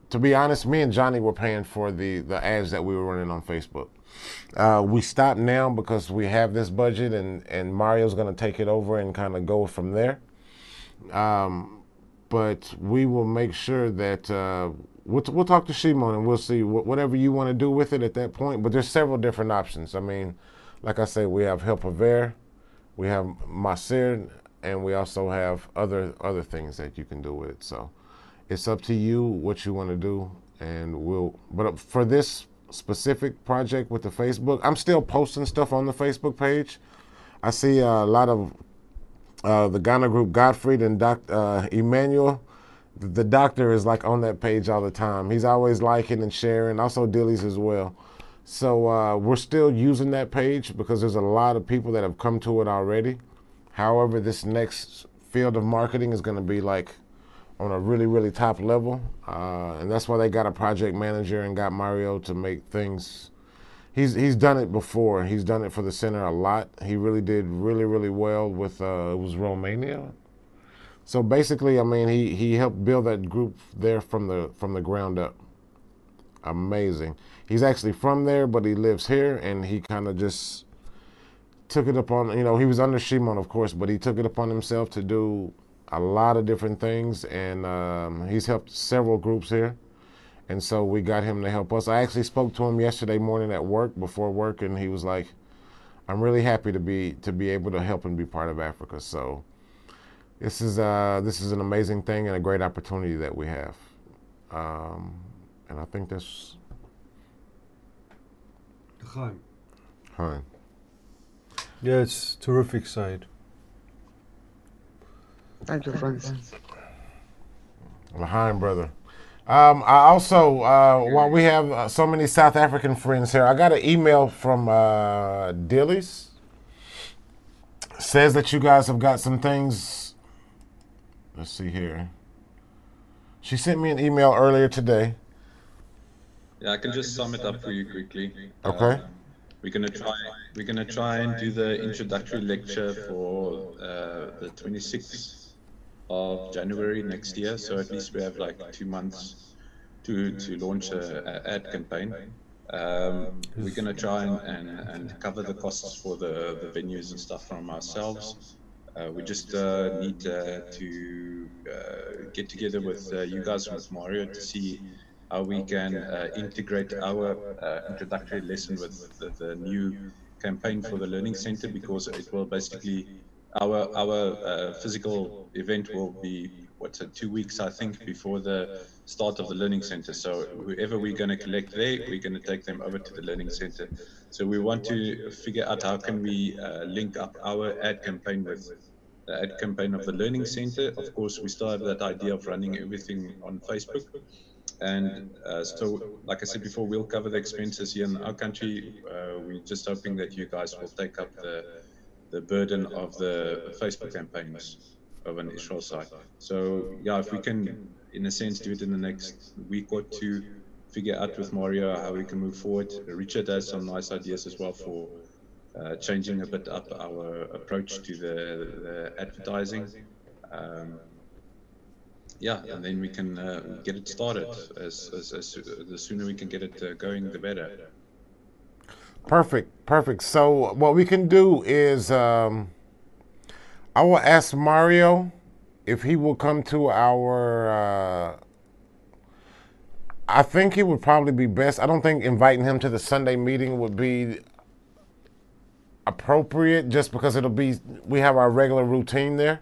[SPEAKER 1] To be honest, me and Johnny were paying for the ads that we were running on Facebook. We stopped now because we have this budget and Mario's going to take it over and kind of go from there. But we will make sure that we'll talk to Shimon and we'll see whatever you want to do with it at that point. But there's several different options. I mean, like I say, we have Help Haver, we have Maser, and we also have other things that you can do with it. So it's up to you what you want to do, and but for this specific project with the Facebook, I'm still posting stuff on the Facebook page. I see a lot of the Ghana group, Gottfried and Emmanuel. The doctor is like on that page all the time. He's always liking and sharing, also Dillies as well. So we're still using that page because there's a lot of people that have come to it already. However, this next field of marketing is going to be like on a really, really top level. And that's why they got a project manager and got Mario to make things. He's done it before. He's done it for the center a lot. He really did really, really well with, it was Romania. So basically, I mean, he helped build that group there from the ground up. amazing. He's actually from there, but he lives here, and he kind of just took it upon, he was under Shimon, of course, but he took it upon himself to do a lot of different things, and he's helped several groups here. And so we got him to help us. I actually spoke to him yesterday morning at work, before work, and he was like, I'm really happy to be able to help and be part of Africa. So this is an amazing thing and a great opportunity that we have. And I think that's Hi.
[SPEAKER 2] Yeah, it's terrific, Said.
[SPEAKER 5] Thank you, friends.
[SPEAKER 1] L'chaim, brother. I also, while we have so many South African friends here, I got an email from Dilly's. Says that you guys have got some things. Let's see here. She sent me an email earlier today.
[SPEAKER 6] Yeah, I can just sum it up for you quickly.
[SPEAKER 1] Okay.
[SPEAKER 6] We're gonna try and do the introductory lecture for the 26th of January next year. So at least we have like 2 months to launch an ad campaign. We're gonna try and cover the costs for the venues and stuff from ourselves. We just need to get together with you guys, with Mario, to see how we can integrate our introductory lesson with the new campaign for the Learning Center, because it will basically, our physical event will be, 2 weeks, I think, before the start of the Learning Center. So whoever we're going to collect there, we're going to take them over to the Learning Center. So we want to figure out how can we link up our ad campaign with the ad campaign of the Learning Center. Of course, we still have that idea of running everything on Facebook. And so, like I said before, we'll cover the expenses here in our country. We're just hoping that you guys will take up the burden of the Facebook campaigns of an Israel site. So, yeah, if we can, in a sense, do it in the next week or two, figure out with Mario how we can move forward. Richard has some nice ideas as well for changing a bit up our approach to the advertising. Yeah, and then we can get it started. The sooner we can get it going, the better.
[SPEAKER 1] Perfect. So what we can do is, I will ask Mario if he will come to our. I think it would probably be best. I don't think inviting him to the Sunday meeting would be appropriate, just because we have our regular routine there.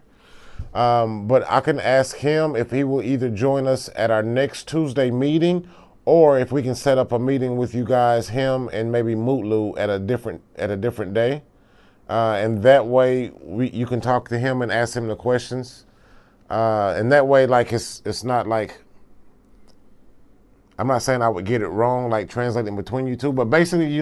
[SPEAKER 1] But I can ask him if he will either join us at our next Tuesday meeting, or if we can set up a meeting with you guys, him and maybe Mutlu at a different day, and that way you can talk to him and ask him the questions, and that way, like, it's not like, I'm not saying I would get it wrong, like translating between you two, but basically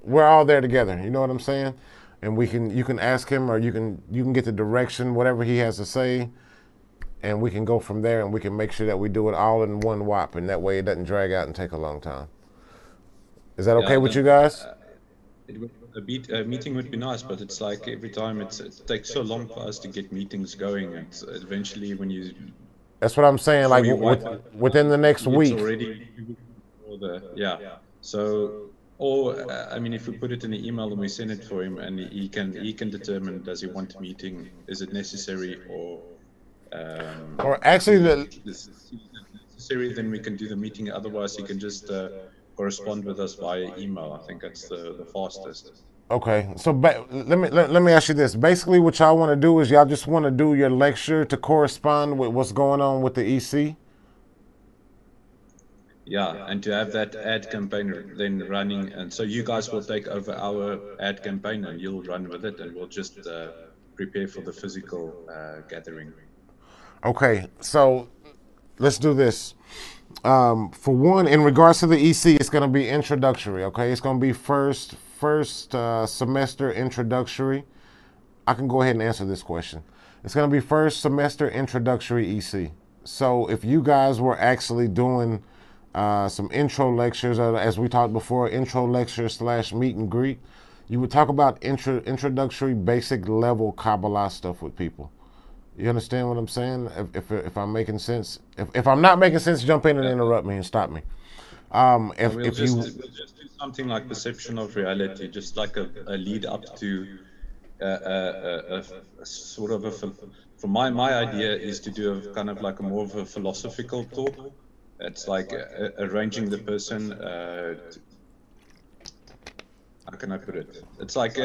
[SPEAKER 1] we're all there together. You know what I'm saying? And you can ask him, or you can get the direction, whatever he has to say, and we can go from there, and we can make sure that we do it all in one whop, and that way it doesn't drag out and take a long time. Is that okay with you guys?
[SPEAKER 6] A meeting would be nice, but it's like every time it takes so long for us to get meetings going, and eventually when you...
[SPEAKER 1] That's what I'm saying, like within the next week.
[SPEAKER 6] It's already... Yeah. So... Or, I mean, if we put it in an email and we send it for him, and he can determine, does he want a meeting, is it necessary, or
[SPEAKER 1] actually
[SPEAKER 6] necessary, then we can do the meeting. Otherwise, he can just correspond with us via email. I think that's the fastest.
[SPEAKER 1] Okay, so let me ask you this. Basically, what y'all want to do is y'all just want to do your lecture to correspond with what's going on with the EC?
[SPEAKER 6] Yeah, and to have that ad campaign then running, and so you guys will take over our ad campaign and you'll run with it, and we'll just prepare for the physical gathering. Okay,
[SPEAKER 1] so let's do this. For one, in regards to the EC, it's going to be introductory. Okay, it's going to be first semester introductory. I can go ahead and answer this question. It's going to be first semester introductory EC. So if you guys were actually doing some intro lectures, as we talked before, intro lectures / meet and greet, you would talk about introductory basic level Kabbalah stuff with people. You understand what I'm saying? If I'm making sense. If I'm not making sense, jump in and interrupt me and stop me. If you
[SPEAKER 6] we'll just do something like perception of reality, just like a lead up to a sort of from my idea is to do a kind of like a more of a philosophical talk. It's like arranging the person. How can I put it? It's like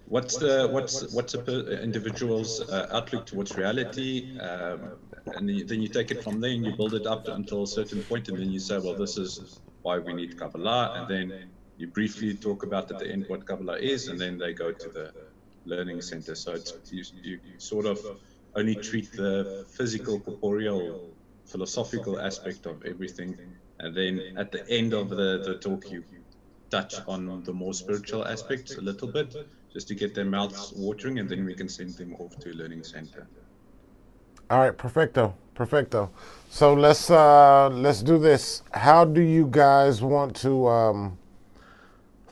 [SPEAKER 6] what's a individual's outlook towards reality, and then you take it from there and you build it up until a certain point, and then you say, well, this is why we need Kabbalah, and then you briefly talk about at the end what Kabbalah is, and then they go to the learning center. So it's you sort of only treat the physical, corporeal, philosophical aspect of everything, and then at the end of the talk you touch on the more spiritual aspects a little bit, just to get their mouths watering, and then we can send them off to a learning center.
[SPEAKER 1] All right, perfecto. So let's do this. How do you guys want to?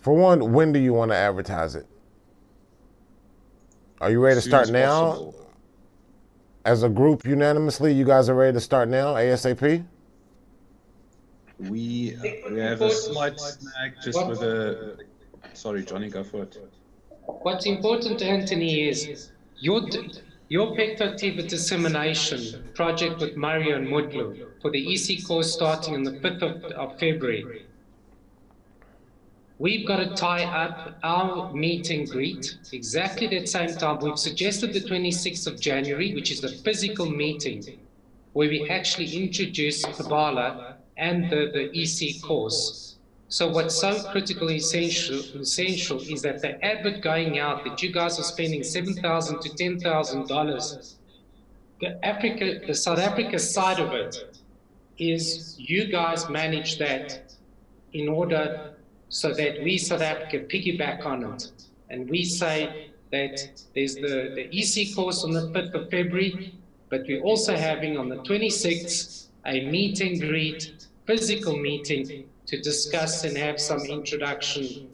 [SPEAKER 1] For one, when do you want to advertise it? Are you ready to start now? Possible. As a group, unanimously, you guys are ready to start now, ASAP?
[SPEAKER 6] We have a slight snag just with a... Sorry, Johnny, go for it.
[SPEAKER 4] What's important, Anthony, is your perspective dissemination project with Mario and Mutlu for the EC course starting on the 5th of February. We've got to tie up our meet and greet exactly at the same time. We've suggested the 26th of January, which is the physical meeting, where we actually introduce Kabbalah and the EC course. So what's so critical and essential is that the advert going out that you guys are spending $7,000 to $10,000. The South Africa side of it is you guys manage that in order so that we South Africa piggyback on it. And we say that there's the EC course on the 5th of February, but we're also having on the 26th a meet and greet, physical meeting to discuss and have some introduction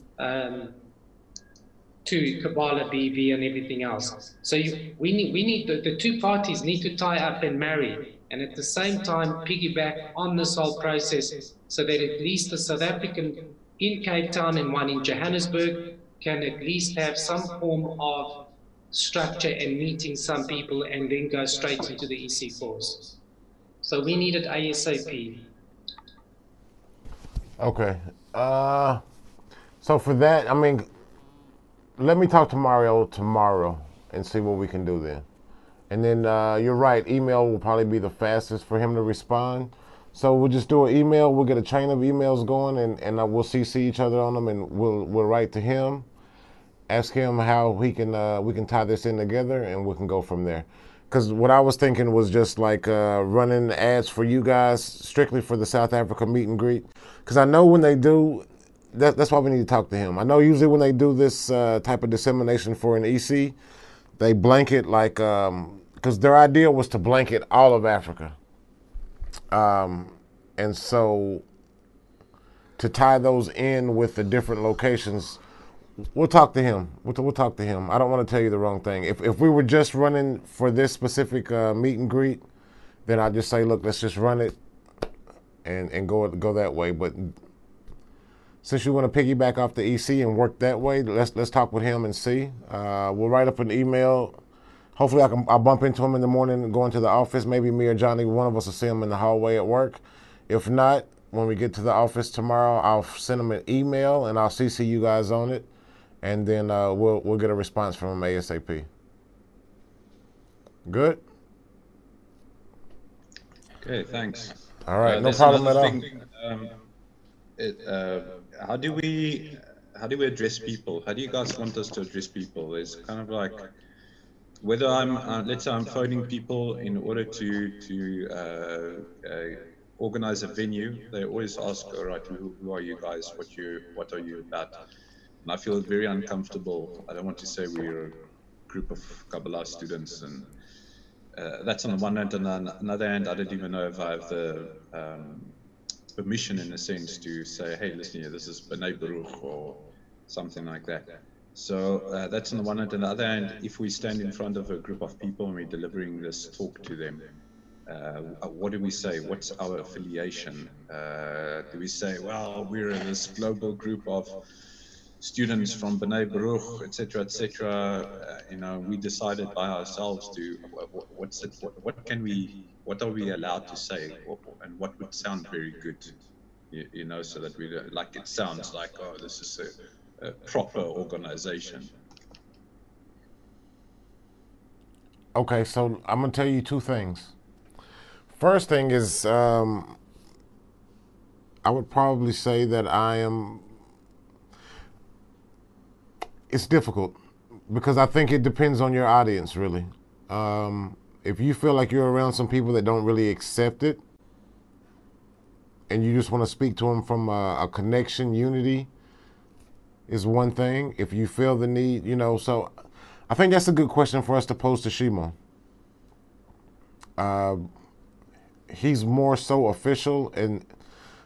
[SPEAKER 4] to Kabbalah, BV, and everything else. So we need the two parties need to tie up and marry, and at the same time piggyback on this whole process, so that at least the South African in Cape Town and one in Johannesburg can at least have some form of structure and meeting some people and then go straight into the EC course. So we need it ASAP.
[SPEAKER 1] Okay. So for that, I mean, let me talk to Mario tomorrow and see what we can do then. And then you're right, email will probably be the fastest for him to respond. So we'll just do an email. We'll get a chain of emails going, and we'll CC each other on them, and we'll write to him, ask him how we can tie this in together, and we can go from there. Because what I was thinking was just like running ads for you guys strictly for the South Africa meet and greet. Because I know when they do, that's why we need to talk to him. I know usually when they do this type of dissemination for an EC, they blanket like, because their idea was to blanket all of Africa. And so to tie those in with the different locations, we'll talk to him. We'll talk to him. I don't want to tell you the wrong thing. If we were just running for this specific meet and greet, then I'd just say, look, let's just run it and go that way. But since you want to piggyback off the EC and work that way, let's talk with him and see. We'll write up an email. Hopefully I'll bump into him in the morning and go into the office. Maybe me or Johnny, one of us will see him in the hallway at work. If not, when we get to the office tomorrow, I'll send him an email and I'll CC you guys on it. And then we'll get a response from him ASAP. Good?
[SPEAKER 6] Okay, thanks.
[SPEAKER 1] All right, no problem at all.
[SPEAKER 6] How do we address people? How do you guys want us to address people? It's kind of like, whether I'm, let's say I'm phoning people in order to organize a venue, they always ask, all right, who are you guys? What are you about? And I feel very uncomfortable. I don't want to say we're a group of Kabbalah students, and that's on the one hand. And on another hand, I don't even know if I have the permission, in a sense, to say, hey, listen here, this is Bnei Baruch or something like that. So that's on the one hand. On the other hand, if we stand in front of a group of people and we're delivering this talk to them, what do we say? What's our affiliation? Do we say, well, we're this global group of students from Bnei Baruch, etc., etc.? We decided by ourselves to what are we allowed to say, and what would sound very good, so that we don't, like it sounds like, oh, this is a proper organization.
[SPEAKER 1] Okay, so I'm gonna tell you two things. First thing is, I would probably say that it's difficult because I think it depends on your audience, really. If you feel like you're around some people that don't really accept it, and you just want to speak to them from a connection, unity, is one thing. If you feel the need, so I think that's a good question for us to pose to Shimon. He's more so official, and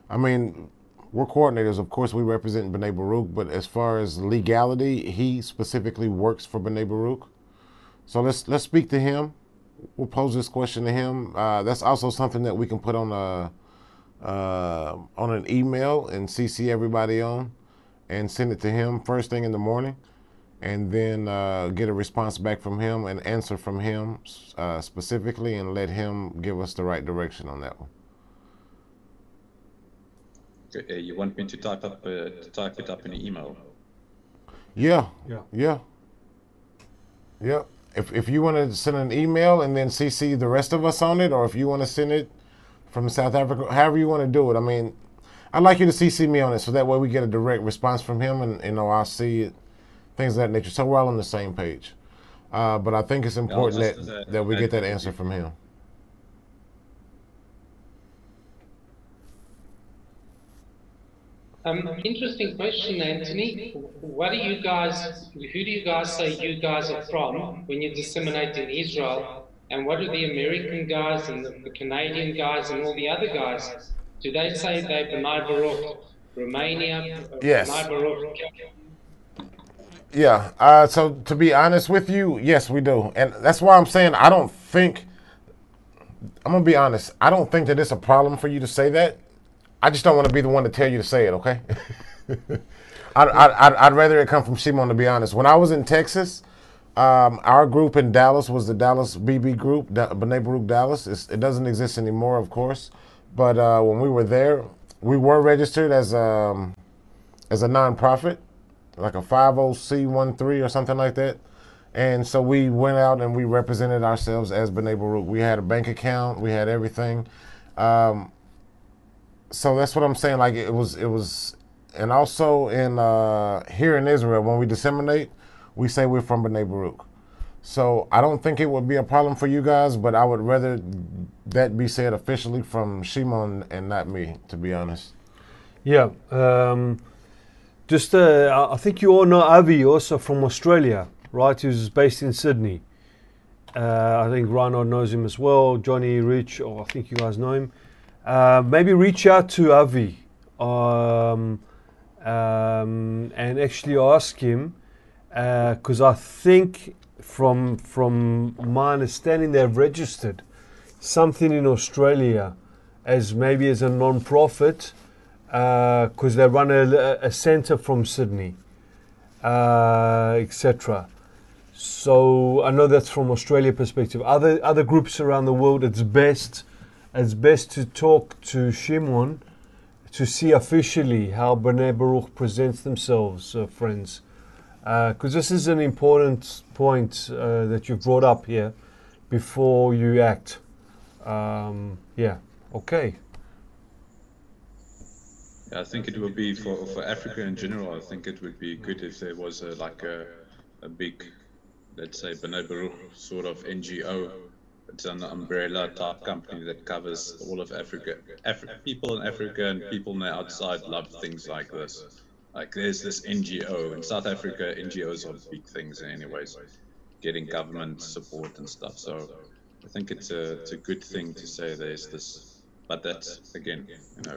[SPEAKER 1] I mean, we're coordinators. Of course, we represent Bnei Baruch, but as far as legality, he specifically works for Bnei Baruch. So let's speak to him. We'll pose this question to him. That's also something that we can put on an email and CC everybody on, and send it to him first thing in the morning, and then get a response back from him and answer from him specifically, and let him give us the right direction on that one.
[SPEAKER 6] You want me to type it up in an email?
[SPEAKER 1] Yeah. If you want to send an email and then CC the rest of us on it, or if you want to send it from South Africa, however you want to do it. I mean, I'd like you to CC me on it so that way we get a direct response from him, and I'll see it, things of that nature. So we're all on the same page. But I think it's important that we get that answer from him.
[SPEAKER 4] Interesting question, Anthony. Who do you guys say you guys are from when you disseminate in Israel? And what do the American guys and the Canadian guys and all the other guys, do they say they're Bnei Baruch, Romania,
[SPEAKER 1] Yes.
[SPEAKER 4] Bnei Baruch?
[SPEAKER 1] Yeah. So to be honest with you, yes, we do. And that's why I'm saying I'm going to be honest. I don't think that it's a problem for you to say that. I just don't want to be the one to tell you to say it, okay? I'd rather it come from Shimon, to be honest. When I was in Texas, our group in Dallas was the Dallas BB group, Bnei Baruch Dallas. It doesn't exist anymore, of course. But when we were there, we were registered as a nonprofit, like a 50C13 or something like that. And so we went out and we represented ourselves as Bnei Baruch. We had a bank account, we had everything. So that's what I'm saying. Like it was, and also in here in Israel, when we disseminate, we say we're from Bnei Baruch. So I don't think it would be a problem for you guys, but I would rather that be said officially from Shimon and not me, to be honest.
[SPEAKER 2] Yeah. I think you all know Avi, also from Australia, right? Who's based in Sydney. I think Rano knows him as well. Johnny, Rich, I think you guys know him. Maybe reach out to Avi and actually ask him, because I think from my understanding they've registered something in Australia as maybe as a non-profit, because they run a centre from Sydney, etc. So I know that's from Australia perspective. Other groups around the world, it's best to talk to Shimon to see officially how Bnei Baruch presents themselves, friends. Because this is an important point that you've brought up here before you act. Okay.
[SPEAKER 6] I think it would be for Africa in general. I think it would be good if there was a big, let's say, Bnei Baruch sort of NGO. It's an umbrella type company that covers all of Africa. People in Africa and people on the outside love things like this. Like there's this NGO in South Africa. NGOs are big things anyways, getting government support and stuff. So I think it's a good thing to say there's this. But that's, again,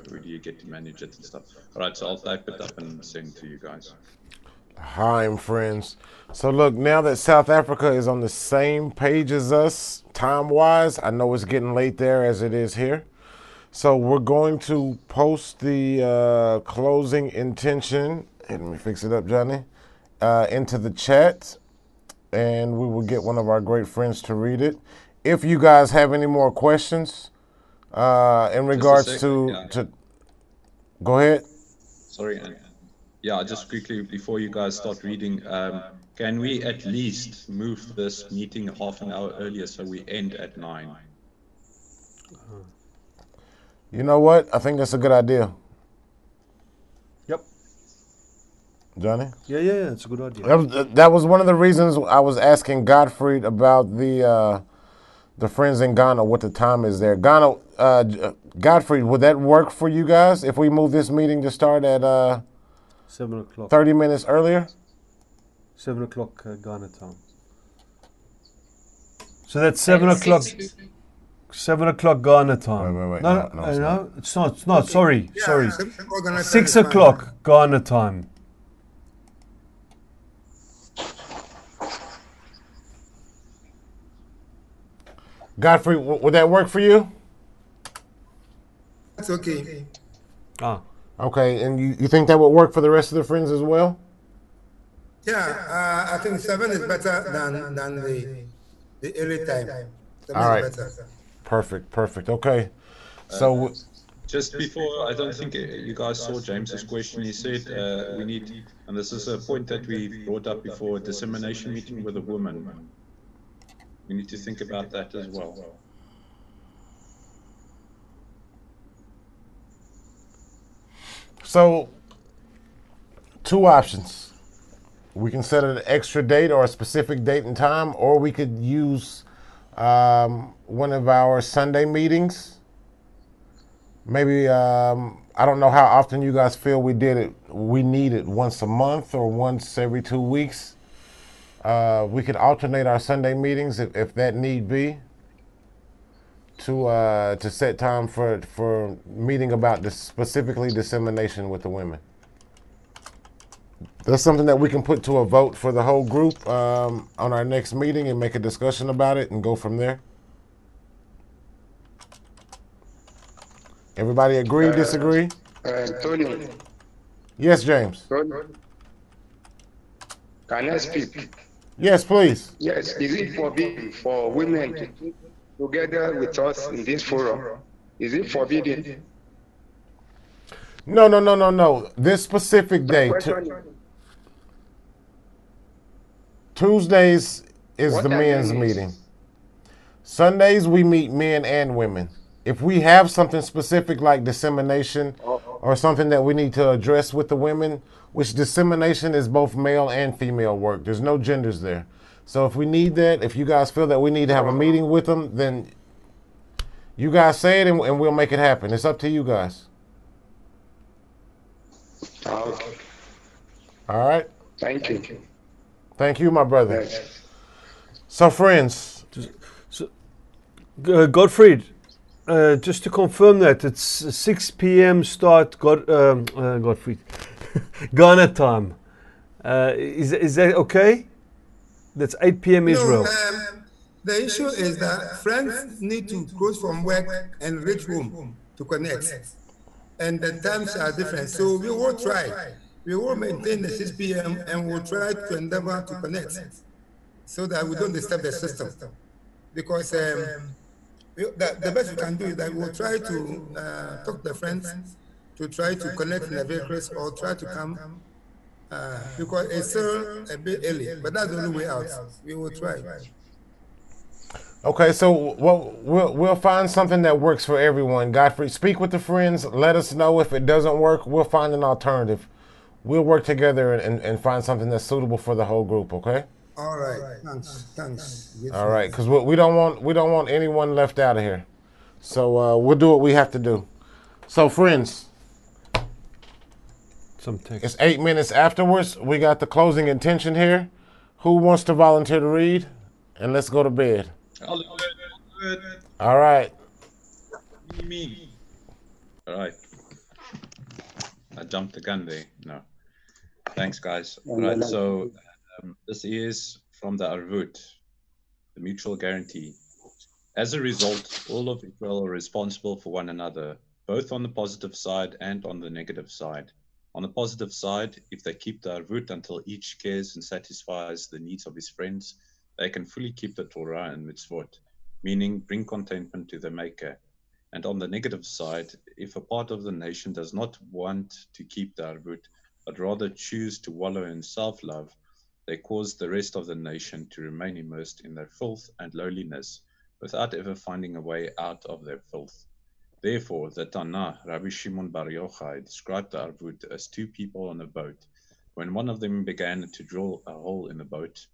[SPEAKER 6] who do you get to manage it and stuff. All right, so I'll type it up and send to you guys.
[SPEAKER 1] Hi, friends. So look, now that South Africa is on the same page as us, time-wise. I know it's getting late there as it is here. So we're going to post the closing intention. Let me fix it up, Johnny. Into the chat, and we will get one of our great friends to read it. If you guys have any more questions in regards to go ahead.
[SPEAKER 6] Sorry, yeah, just quickly before you guys start reading, can we at least move this meeting half an hour earlier so we end at 9?
[SPEAKER 1] You know what? I think that's a good idea.
[SPEAKER 2] Yep.
[SPEAKER 1] Johnny?
[SPEAKER 2] Yeah, it's a good idea.
[SPEAKER 1] That was one of the reasons I was asking Gottfried about the friends in Ghana, what the time is there. Ghana, Gottfried, would that work for you guys if we move this meeting to start at
[SPEAKER 2] 7 o'clock.
[SPEAKER 1] 30 minutes earlier?
[SPEAKER 2] 7 o'clock Ghana time. So that's 7 o'clock. 7 o'clock Ghana time.
[SPEAKER 1] Wait.
[SPEAKER 2] No, it's not. Sorry. 6
[SPEAKER 9] time.
[SPEAKER 2] o'clock Ghana time.
[SPEAKER 1] Godfrey, would that work for you?
[SPEAKER 9] That's okay.
[SPEAKER 1] Okay, and you think that would work for the rest of the friends as well?
[SPEAKER 9] Yeah, I think 7 is better than the early time. 7
[SPEAKER 1] All right.
[SPEAKER 9] is better.
[SPEAKER 1] Perfect. Okay. So
[SPEAKER 6] just before, I don't think you guys saw James's question. He said we need, and this is a point that we brought up before, a dissemination meeting with a woman. We need to think about that as well.
[SPEAKER 1] So, two options. We can set an extra date or a specific date and time, or we could use one of our Sunday meetings. Maybe, I don't know how often you guys feel we need it once a month or once every 2 weeks. We could alternate our Sunday meetings if that need be to set time for meeting about this, specifically dissemination with the women. That's something that we can put to a vote for the whole group on our next meeting and make a discussion about it and go from there. Everybody agree, disagree?
[SPEAKER 7] Tony.
[SPEAKER 1] Yes, James.
[SPEAKER 7] Tony. Can I speak?
[SPEAKER 1] Yes, please.
[SPEAKER 7] Yes. Is it forbidden for women to be together with us in this forum? Is it forbidden?
[SPEAKER 1] No. This specific day, Tuesdays is the men's meeting. Sundays we meet men and women. If we have something specific like dissemination or something that we need to address with the women, which dissemination is both male and female work. There's no genders there. So if we need that, if you guys feel that we need to have a meeting with them, then you guys say it and we'll make it happen. It's up to you guys.
[SPEAKER 7] Okay.
[SPEAKER 1] All right?
[SPEAKER 7] Thank you.
[SPEAKER 1] Thank you, my brother.
[SPEAKER 7] Yes.
[SPEAKER 1] So, friends.
[SPEAKER 2] Gottfried, just to confirm that, it's 6 p.m. start, Gottfried, Ghana time. Is that okay? That's 8 p.m. Israel.
[SPEAKER 9] No, the issue is that friends need to close from work and reach home to connect. And the times are different. So we will try. We will maintain the 6 p.m. and we'll try to endeavor to connect so that we don't disturb the system. Because the best we can do is that we'll try to talk to the friends to try to connect in the vehicles or try to come because it's still a bit early, but that's the only way out. We will try.
[SPEAKER 1] Okay, so we'll find something that works for everyone. Godfrey, speak with the friends. Let us know if it doesn't work. We'll find an alternative. We'll work together and find something that's suitable for the whole group. Okay.
[SPEAKER 9] All right. Thanks.
[SPEAKER 1] All right, because we don't want anyone left out of here. So we'll do what we have to do. So friends, it's 8 minutes afterwards. We got the closing intention here. Who wants to volunteer to read? And let's go to bed.
[SPEAKER 6] I'll do it.
[SPEAKER 1] All right.
[SPEAKER 6] Me. All right. I jumped the gun there. No. Thanks, guys. All right. So this is from the Arvut, the mutual guarantee. As a result, all of Israel are responsible for one another, both on the positive side and on the negative side. On the positive side, if they keep the arvut until each cares and satisfies the needs of his friends, they can fully keep the Torah and mitzvot, meaning bring contentment to the Maker. And on the negative side, if a part of the nation does not want to keep the arvut, but rather choose to wallow in self-love, they cause the rest of the nation to remain immersed in their filth and lowliness, without ever finding a way out of their filth. Therefore, the Tana, Rabbi Shimon Bar Yochai, described the arvut as two people on a boat. When one of them began to drill a hole in the boat,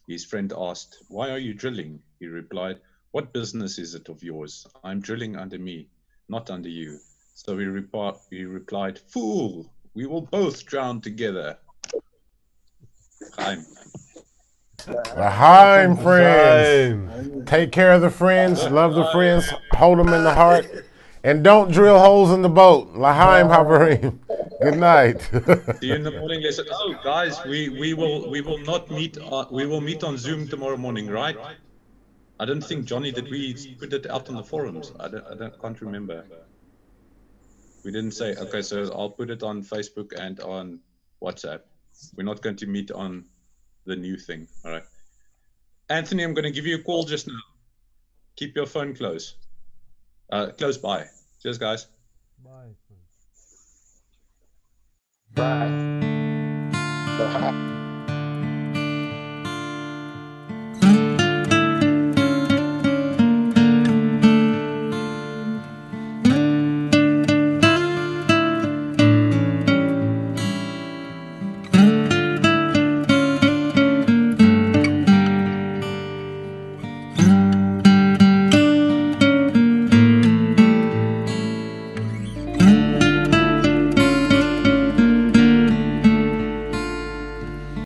[SPEAKER 6] his friend asked, "Why are you drilling?" He replied, "What business is it of yours? I'm drilling under me, not under you." So he replied, "Fool, we will both drown together." Chaim.
[SPEAKER 1] L'chaim, friends.
[SPEAKER 2] Time.
[SPEAKER 1] Take care of the friends, love the friends, hold them in the heart, and don't drill holes in the boat. L'chaim, Haverim. Good night.
[SPEAKER 6] See you in the morning lesson. Oh, guys, we will not meet. We will meet on Zoom tomorrow morning, right? I don't think, Johnny, did we put it out on the forums? Can't remember. We didn't say. Okay, so I'll put it on Facebook and on WhatsApp. We're not going to meet on the new thing. All right. Anthony, I'm going to give you a call just now. Keep your phone close by. Cheers, guys.
[SPEAKER 2] Bye.
[SPEAKER 10] Bye.